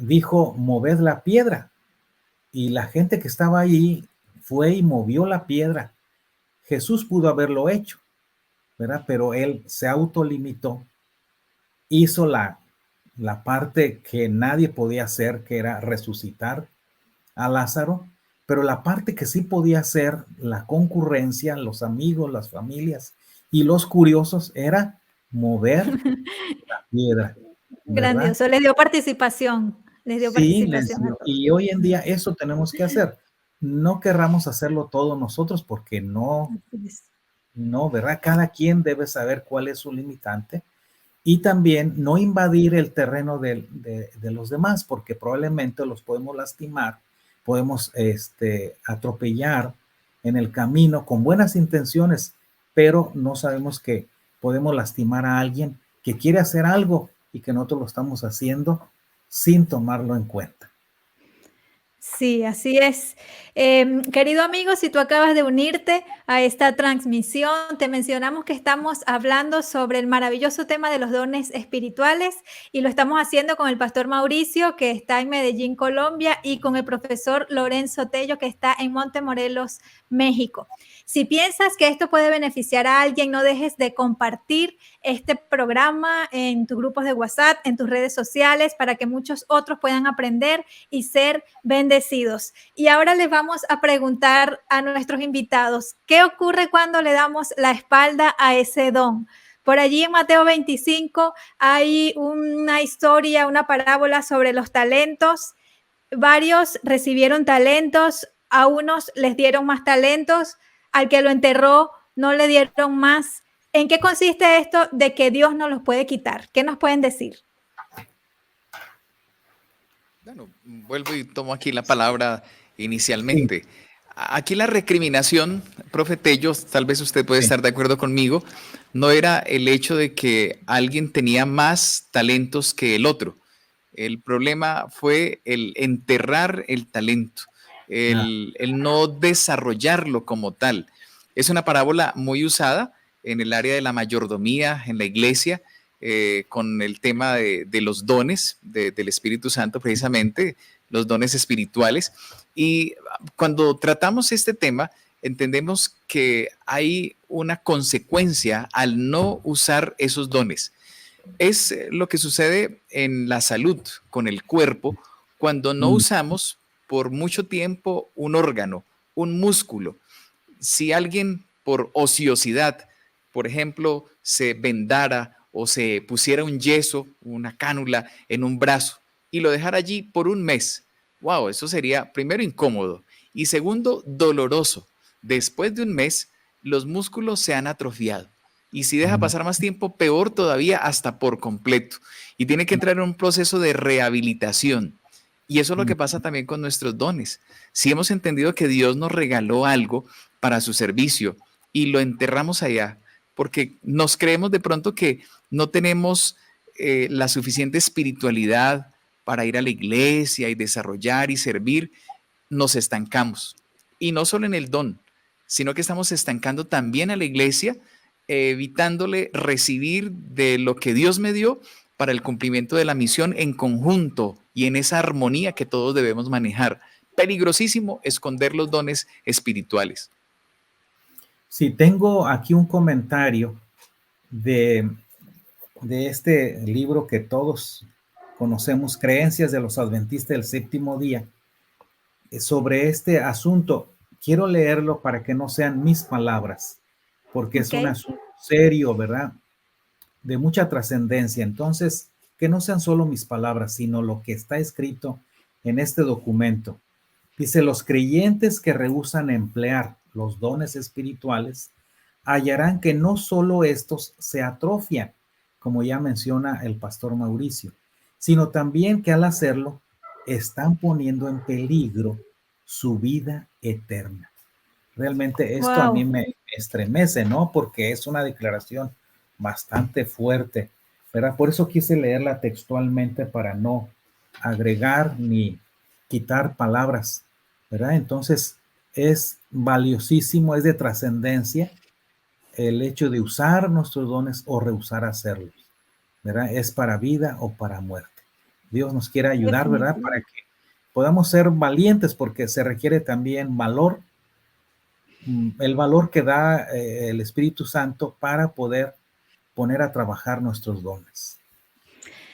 dijo, moved la piedra, y la gente que estaba ahí fue y movió la piedra. Jesús pudo haberlo hecho, ¿verdad? Pero él se autolimitó, hizo la parte que nadie podía hacer, que era resucitar a Lázaro, pero la parte que sí podía hacer la concurrencia, los amigos, las familias y los curiosos, era mover la piedra, ¿verdad? Grandioso, les dio participación, les dio Sí, participación a todos. y hoy en día eso tenemos que hacer. No querramos hacerlo todos nosotros porque Así es. no, ¿verdad? Cada quien debe saber cuál es su limitante y también no invadir el terreno de los demás, porque probablemente los podemos lastimar, podemos atropellar en el camino con buenas intenciones, pero no sabemos que podemos lastimar a alguien que quiere hacer algo y que nosotros lo estamos haciendo sin tomarlo en cuenta. Sí, así es. Querido amigo, si tú acabas de unirte a esta transmisión, te mencionamos que estamos hablando sobre el maravilloso tema de los dones espirituales y lo estamos haciendo con el pastor Mauricio, que está en Medellín, Colombia, y con el profesor Lorenzo Tello, que está en Montemorelos, México. Si piensas que esto puede beneficiar a alguien, no dejes de compartir este programa en tus grupos de WhatsApp, en tus redes sociales, para que muchos otros puedan aprender y ser bendecidos. Y ahora les vamos a preguntar a nuestros invitados, ¿qué ocurre cuando le damos la espalda a ese don? Por allí en Mateo 25 hay una historia, una parábola sobre los talentos. Varios recibieron talentos, a unos les dieron más talentos, al que lo enterró no le dieron más. ¿En qué consiste esto de que Dios no los puede quitar? ¿Qué nos pueden decir? Bueno, vuelvo y tomo aquí la palabra inicialmente. Aquí la recriminación, profe Tello, tal vez usted puede estar de acuerdo conmigo, no era el hecho de que alguien tenía más talentos que el otro. El problema fue el enterrar el talento, el no desarrollarlo como tal. Es una parábola muy usada en el área de la mayordomía, en la iglesia, con el tema de los dones del Espíritu Santo, precisamente, los dones espirituales. Y cuando tratamos este tema, entendemos que hay una consecuencia al no usar esos dones. Es lo que sucede en la salud, con el cuerpo, cuando no usamos por mucho tiempo un órgano, un músculo. Si alguien por ociosidad, por ejemplo, se vendara o se pusiera un yeso, una cánula en un brazo y lo dejara allí por un mes, wow, eso sería primero incómodo y segundo doloroso. Después de un mes, los músculos se han atrofiado. Y si deja pasar más tiempo, peor todavía, hasta por completo. Y tiene que entrar en un proceso de rehabilitación. Y eso es lo que pasa también con nuestros dones. Si hemos entendido que Dios nos regaló algo para su servicio y lo enterramos allá, porque nos creemos de pronto que no tenemos la suficiente espiritualidad para ir a la iglesia y desarrollar y servir, nos estancamos. Y no solo en el don, sino que estamos estancando también a la iglesia, evitándole recibir de lo que Dios me dio para el cumplimiento de la misión en conjunto y en esa armonía que todos debemos manejar. Peligrosísimo esconder los dones espirituales. Sí, tengo aquí un comentario de este libro que todos conocemos, Creencias de los Adventistas del Séptimo Día, sobre este asunto. Quiero leerlo para que no sean mis palabras, porque es un asunto serio, ¿verdad? De mucha trascendencia. Entonces, que no sean solo mis palabras, sino lo que está escrito en este documento. Dice: los creyentes que rehúsan emplear los dones espirituales hallarán que no solo estos se atrofian, como ya menciona el pastor Mauricio, sino también que al hacerlo están poniendo en peligro su vida eterna. Realmente esto a mí me estremece, ¿no? Porque es una declaración bastante fuerte, ¿verdad? Por eso quise leerla textualmente para no agregar ni quitar palabras, ¿verdad? Entonces es valiosísimo, es de trascendencia el hecho de usar nuestros dones o rehusar hacerlos, ¿verdad? Es para vida o para muerte. Dios nos quiere ayudar, ¿verdad? Para que podamos ser valientes, porque se requiere también valor, el valor que da el Espíritu Santo para poder poner a trabajar nuestros dones.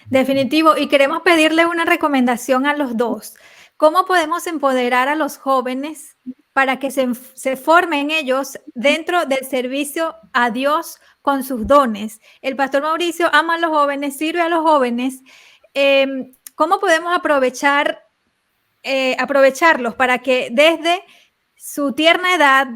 Definitivo. Y queremos pedirle una recomendación a los dos. ¿Cómo podemos empoderar a los jóvenes para que se formen ellos dentro del servicio a Dios con sus dones? El pastor Mauricio ama a los jóvenes, sirve a los jóvenes. ¿Cómo podemos aprovecharlos para que desde su tierna edad,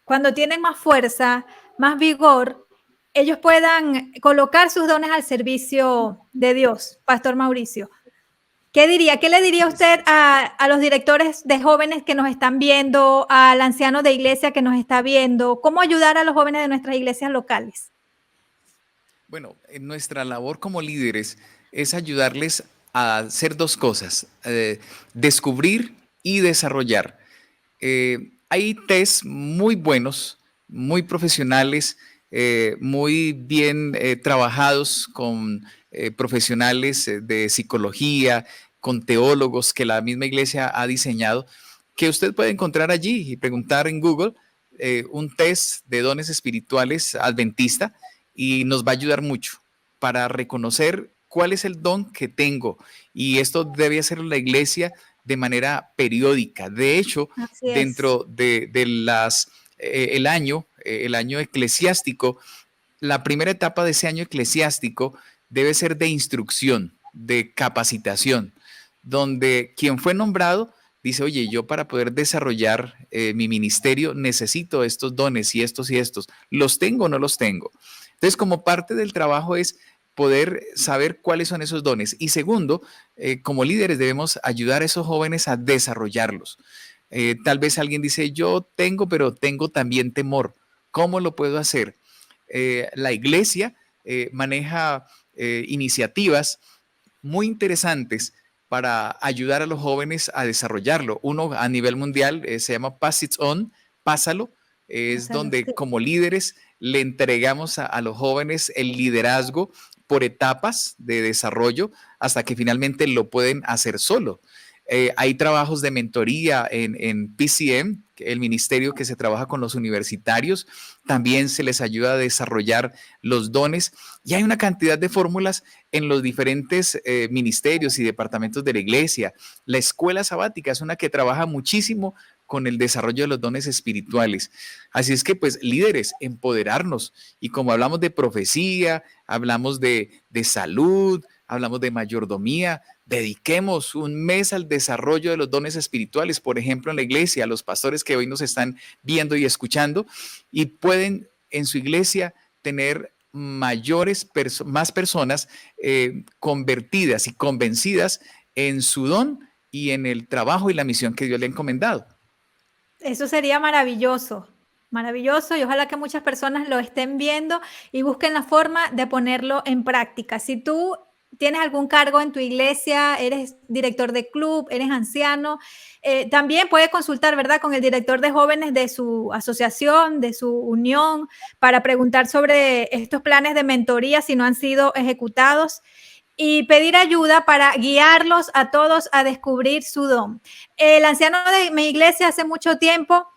cuando tienen más fuerza, más vigor, ellos puedan colocar sus dones al servicio de Dios? Pastor Mauricio, ¿qué diría? ¿Qué le diría usted a los directores de jóvenes que nos están viendo, al anciano de iglesia que nos está viendo? ¿Cómo ayudar a los jóvenes de nuestras iglesias locales? Bueno, nuestra labor como líderes es ayudarles a hacer dos cosas: descubrir y desarrollar. Hay test muy buenos, muy profesionales, muy bien trabajados con profesionales de psicología, con teólogos que la misma iglesia ha diseñado, que usted puede encontrar allí y preguntar en Google un test de dones espirituales adventista, y nos va a ayudar mucho para reconocer cuál es el don que tengo. Y esto debe hacerlo la iglesia de manera periódica. De hecho, dentro de el año eclesiástico, la primera etapa de ese año eclesiástico debe ser de instrucción, de capacitación, donde quien fue nombrado dice: oye, yo para poder desarrollar mi ministerio necesito estos dones y estos, ¿los tengo o no los tengo? Entonces, como parte del trabajo es poder saber cuáles son esos dones. Y segundo, como líderes debemos ayudar a esos jóvenes a desarrollarlos. Tal vez alguien dice: yo tengo, pero tengo también temor. ¿Cómo lo puedo hacer? La iglesia maneja iniciativas muy interesantes para ayudar a los jóvenes a desarrollarlo. Uno a nivel mundial se llama Pass It On, pásalo. Es donde como líderes le entregamos a los jóvenes el liderazgo por etapas de desarrollo hasta que finalmente lo pueden hacer solo. Hay trabajos de mentoría en PCM, el ministerio que se trabaja con los universitarios. También se les ayuda a desarrollar los dones, y hay una cantidad de fórmulas en los diferentes ministerios y departamentos de la iglesia. La escuela sabática es una que trabaja muchísimo con el desarrollo de los dones espirituales. Así es que, pues, líderes, empoderarnos. Y como hablamos de profecía, hablamos de salud, hablamos de mayordomía, dediquemos un mes al desarrollo de los dones espirituales, por ejemplo, en la iglesia, a los pastores que hoy nos están viendo y escuchando, y pueden en su iglesia tener más personas convertidas y convencidas en su don y en el trabajo y la misión que Dios le ha encomendado. Eso sería maravilloso, Maravilloso, y ojalá que muchas personas lo estén viendo y busquen la forma de ponerlo en práctica. Si tú tienes algún cargo en tu iglesia, eres director de club, eres anciano, también puedes consultar, ¿verdad?, con el director de jóvenes de su asociación, de su unión, para preguntar sobre estos planes de mentoría si no han sido ejecutados y pedir ayuda para guiarlos a todos a descubrir su don. El anciano de mi iglesia hace mucho tiempo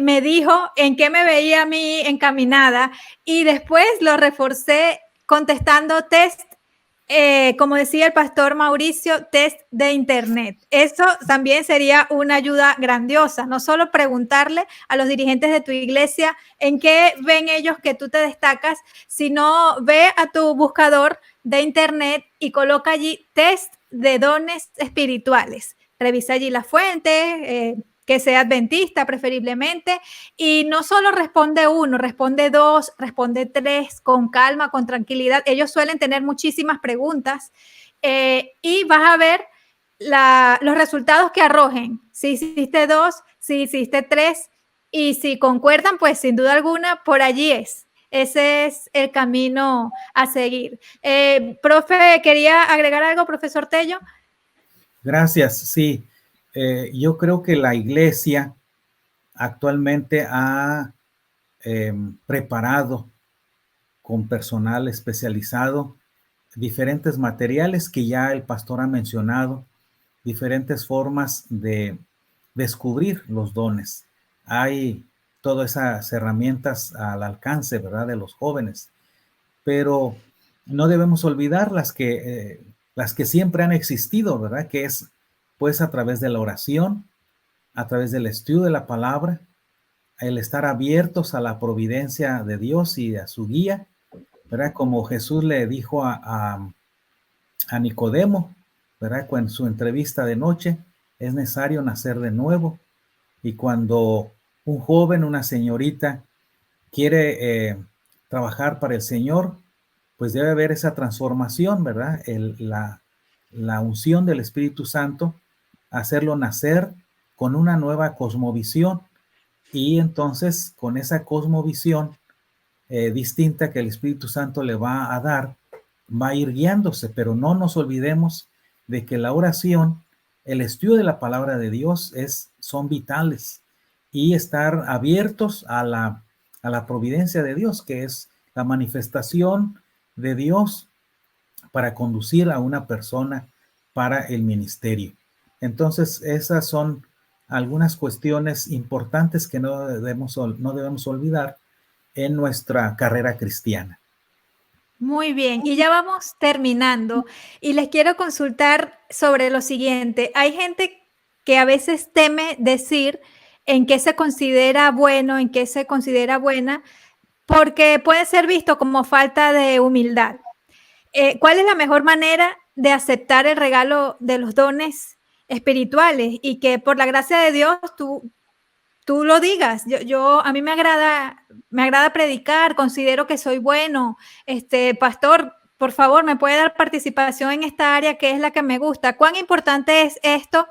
me dijo en qué me veía a mí encaminada y después lo reforcé contestando test, como decía el pastor Mauricio, test de internet. Eso también sería una ayuda grandiosa, no solo preguntarle a los dirigentes de tu iglesia en qué ven ellos que tú te destacas, sino ve a tu buscador de internet y coloca allí test de dones espirituales. Revisa allí la fuente, que sea adventista preferiblemente, y no solo responde uno, responde dos, responde tres, con calma, con tranquilidad. Ellos suelen tener muchísimas preguntas y vas a ver los resultados que arrojen. Si hiciste dos, si hiciste tres, y si concuerdan, pues sin duda alguna, por allí es. Ese es el camino a seguir. Profe, ¿quería agregar algo, profesor Tello? Gracias, sí. Yo creo que la iglesia actualmente ha preparado con personal especializado diferentes materiales que ya el pastor ha mencionado, diferentes formas de descubrir los dones. Hay todas esas herramientas al alcance, ¿verdad?, de los jóvenes, pero no debemos olvidar las que siempre han existido, ¿verdad?, que es pues a través de la oración, a través del estudio de la palabra, el estar abiertos a la providencia de Dios y a su guía, ¿verdad? Como Jesús le dijo a Nicodemo, ¿verdad? En su entrevista de noche, es necesario nacer de nuevo. Y cuando un joven, una señorita quiere trabajar para el Señor, pues debe haber esa transformación, ¿verdad? La unción del Espíritu Santo, hacerlo nacer con una nueva cosmovisión. Y entonces, con esa cosmovisión distinta que el Espíritu Santo le va a dar, va a ir guiándose, pero no nos olvidemos de que la oración, el estudio de la palabra de Dios son vitales, y estar abiertos a la providencia de Dios, que es la manifestación de Dios para conducir a una persona para el ministerio. Entonces, esas son algunas cuestiones importantes que no debemos olvidar en nuestra carrera cristiana. Muy bien, y ya vamos terminando. Y les quiero consultar sobre lo siguiente. Hay gente que a veces teme decir en qué se considera bueno, en qué se considera buena, porque puede ser visto como falta de humildad. ¿Cuál es la mejor manera de aceptar el regalo de los dones espirituales y que por la gracia de Dios tú lo digas? A mí me agrada predicar, considero que soy bueno. Pastor, por favor, ¿me puede dar participación en esta área que es la que me gusta? ¿Cuán importante es esto?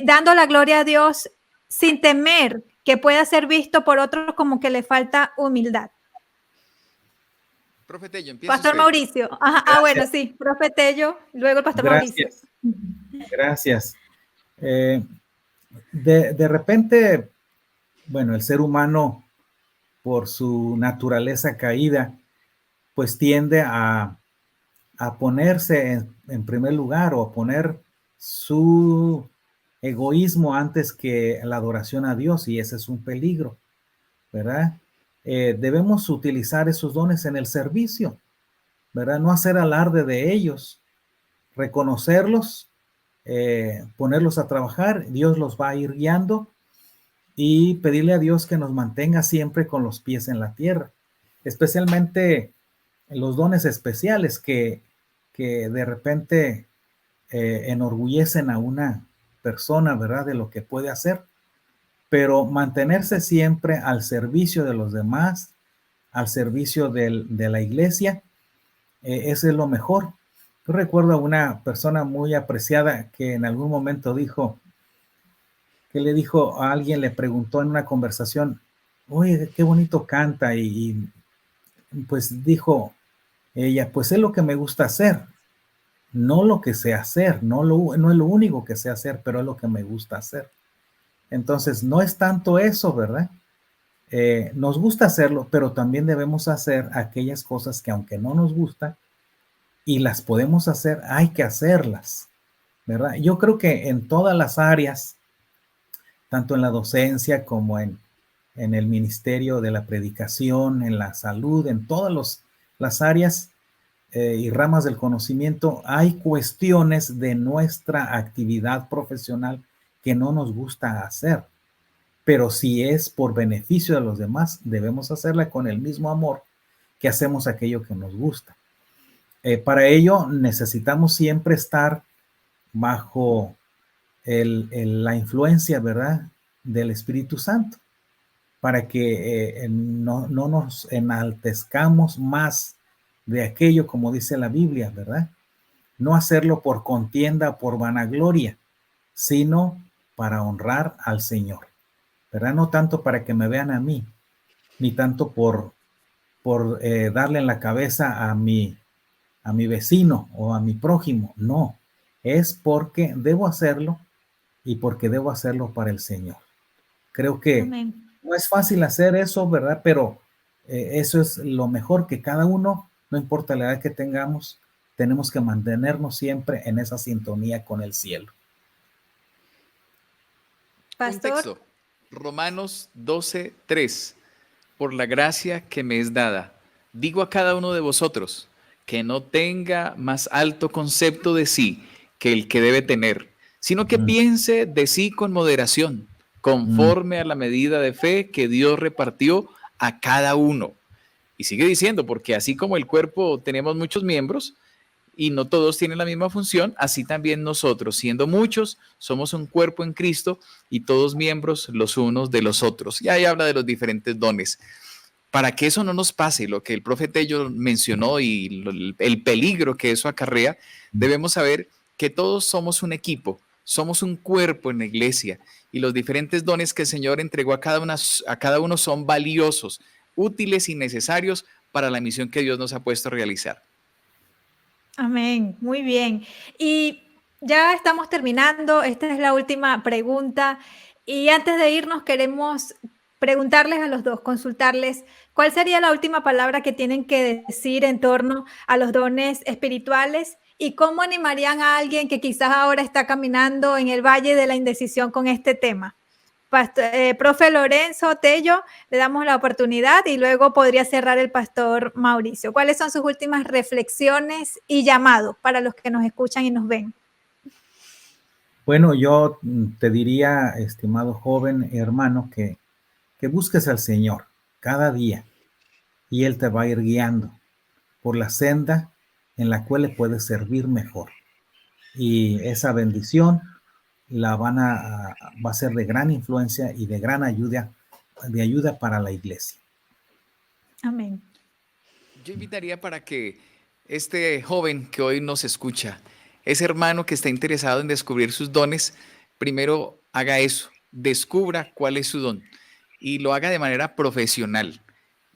Dando la gloria a Dios sin temer que pueda ser visto por otros como que le falta humildad. Profe Tello, empieza Pastor usted. Mauricio. Ajá, bueno, sí, profe Tello, luego el pastor Mauricio. Gracias. De repente, bueno, el ser humano, por su naturaleza caída, pues tiende a ponerse en primer lugar, o a poner su egoísmo antes que la adoración a Dios, y ese es un peligro, ¿verdad? Debemos utilizar esos dones en el servicio, ¿verdad? No hacer alarde de ellos, reconocerlos, ponerlos a trabajar. Dios los va a ir guiando, y pedirle a Dios que nos mantenga siempre con los pies en la tierra, especialmente los dones especiales que de repente enorgullecen a una persona, ¿verdad?, de lo que puede hacer, pero mantenerse siempre al servicio de los demás, al servicio de la iglesia, eso es lo mejor. Yo recuerdo a una persona muy apreciada que en algún momento le dijo a alguien, le preguntó en una conversación: oye, qué bonito canta pues dijo ella, pues es lo que me gusta hacer, no lo que sé hacer, no es lo único que sé hacer, pero es lo que me gusta hacer. Entonces, no es tanto eso, ¿verdad? Nos gusta hacerlo, pero también debemos hacer aquellas cosas que aunque no nos gustan y las podemos hacer, hay que hacerlas, ¿verdad? Yo creo que en todas las áreas, tanto en la docencia como en el ministerio de la predicación, en la salud, en todas las áreas y ramas del conocimiento, hay cuestiones de nuestra actividad profesional que no nos gusta hacer. Pero si es por beneficio de los demás, debemos hacerla con el mismo amor que hacemos aquello que nos gusta. Para ello necesitamos siempre estar bajo la influencia, ¿verdad?, del Espíritu Santo, para que no nos enaltezcamos más de aquello, como dice la Biblia, ¿verdad? No hacerlo por contienda, por vanagloria, sino para honrar al Señor, ¿verdad? No tanto para que me vean a mí, ni tanto por darle en la cabeza a mi vecino o a mi prójimo, no, es porque debo hacerlo y porque debo hacerlo para el Señor. Creo que Amén. no es fácil hacer eso, ¿verdad? Pero eso es lo mejor, que cada uno, no importa la edad que tengamos, tenemos que mantenernos siempre en esa sintonía con el cielo. Pastor. Contexto. Romanos 12:3. Por la gracia que me es dada, digo a cada uno de vosotros que no tenga más alto concepto de sí que el que debe tener, sino que piense de sí con moderación, conforme a la medida de fe que Dios repartió a cada uno. Y sigue diciendo, porque así como el cuerpo tenemos muchos miembros, y no todos tienen la misma función, así también nosotros, siendo muchos, somos un cuerpo en Cristo y todos miembros los unos de los otros. Y ahí habla de los diferentes dones. Para que eso no nos pase, lo que el profe Tello mencionó y el peligro que eso acarrea, debemos saber que todos somos un equipo, somos un cuerpo en la iglesia y los diferentes dones que el Señor entregó a cada uno son valiosos, útiles y necesarios para la misión que Dios nos ha puesto a realizar. Amén, muy bien. Y ya estamos terminando, esta es la última pregunta. Y antes de irnos, queremos preguntarles a los dos, consultarles, ¿cuál sería la última palabra que tienen que decir en torno a los dones espirituales? ¿Y cómo animarían a alguien que quizás ahora está caminando en el valle de la indecisión con este tema? Profe Lorenzo Tello, le damos la oportunidad y luego podría cerrar el pastor Mauricio. ¿Cuáles son sus últimas reflexiones y llamados para los que nos escuchan y nos ven? Bueno, yo te diría, estimado joven hermano, que busques al Señor cada día y Él te va a ir guiando por la senda en la cual le puedes servir mejor. Y esa bendición va a ser de gran influencia y de gran ayuda para la iglesia. Amén. Yo invitaría para que este joven que hoy nos escucha, ese hermano que está interesado en descubrir sus dones, primero haga eso, descubra cuál es su don y lo haga de manera profesional.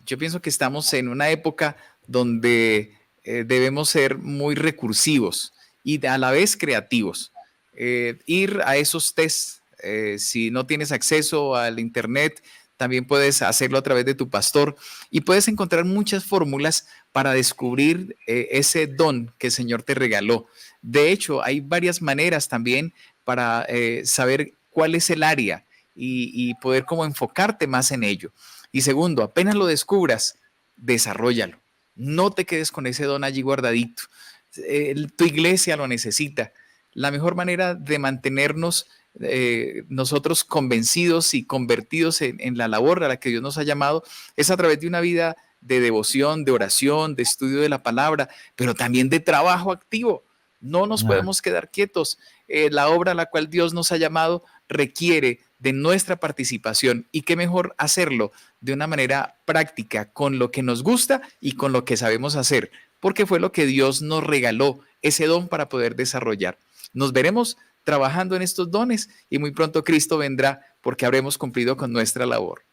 Yo pienso que estamos en una época donde debemos ser muy recursivos y a la vez creativos. Ir a esos tests, si no tienes acceso al internet, también puedes hacerlo a través de tu pastor y puedes encontrar muchas fórmulas para descubrir ese don que el Señor te regaló. De hecho, hay varias maneras también para saber cuál es el área y poder como enfocarte más en ello. Y segundo, apenas lo descubras, desarróllalo. No te quedes con ese don allí guardadito. Tu iglesia lo necesita. La mejor manera de mantenernos nosotros convencidos y convertidos en la labor a la que Dios nos ha llamado es a través de una vida de devoción, de oración, de estudio de la palabra, pero también de trabajo activo. No nos podemos quedar quietos. La obra a la cual Dios nos ha llamado requiere de nuestra participación y qué mejor hacerlo de una manera práctica, con lo que nos gusta y con lo que sabemos hacer, porque fue lo que Dios nos regaló, ese don para poder desarrollar. Nos veremos trabajando en estos dones y muy pronto Cristo vendrá porque habremos cumplido con nuestra labor.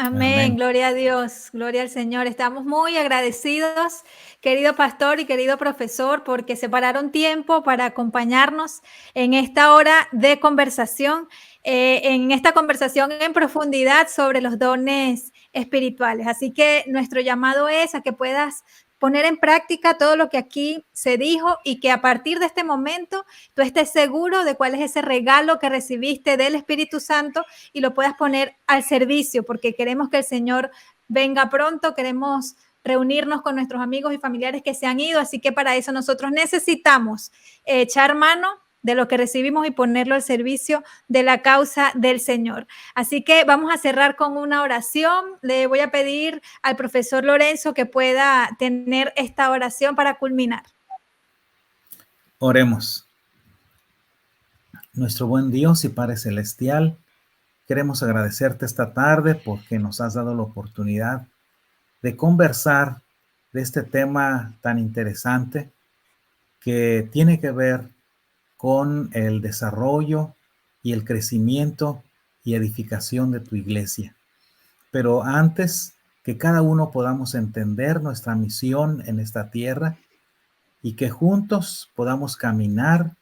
Amén, gloria a Dios, gloria al Señor. Estamos muy agradecidos, querido pastor y querido profesor, porque separaron tiempo para acompañarnos en esta hora de conversación, en esta conversación en profundidad sobre los dones espirituales. Así que nuestro llamado es a que puedas poner en práctica todo lo que aquí se dijo y que a partir de este momento tú estés seguro de cuál es ese regalo que recibiste del Espíritu Santo y lo puedas poner al servicio, porque queremos que el Señor venga pronto, queremos reunirnos con nuestros amigos y familiares que se han ido, así que para eso nosotros necesitamos echar mano de lo que recibimos y ponerlo al servicio de la causa del Señor. Así que vamos a cerrar con una oración. Le voy a pedir al profesor Lorenzo que pueda tener esta oración para culminar. Oremos. Nuestro buen Dios y Padre Celestial, queremos agradecerte esta tarde porque nos has dado la oportunidad de conversar de este tema tan interesante que tiene que ver con el desarrollo y el crecimiento y edificación de tu iglesia. Pero antes que cada uno podamos entender nuestra misión en esta tierra y que juntos podamos caminar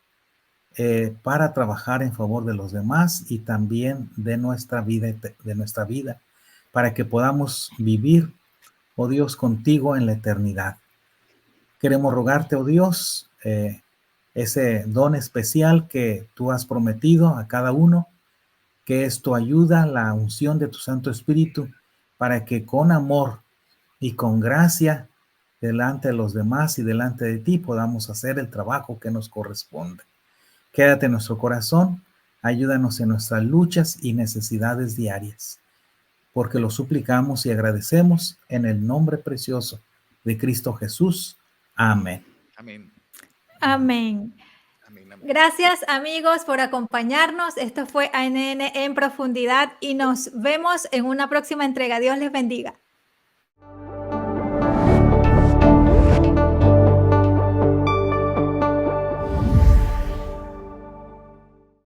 para trabajar en favor de los demás y también de nuestra vida, para que podamos vivir, oh Dios, contigo en la eternidad. Queremos rogarte, oh Dios, ese don especial que tú has prometido a cada uno, que es tu ayuda, la unción de tu Santo Espíritu, para que con amor y con gracia delante de los demás y delante de ti podamos hacer el trabajo que nos corresponde. Quédate en nuestro corazón, ayúdanos en nuestras luchas y necesidades diarias, porque lo suplicamos y agradecemos en el nombre precioso de Cristo Jesús. Amén. Amén. Amén. Amén. Amén. Gracias amigos por acompañarnos. Esto fue ANN en profundidad y nos vemos en una próxima entrega. Dios les bendiga.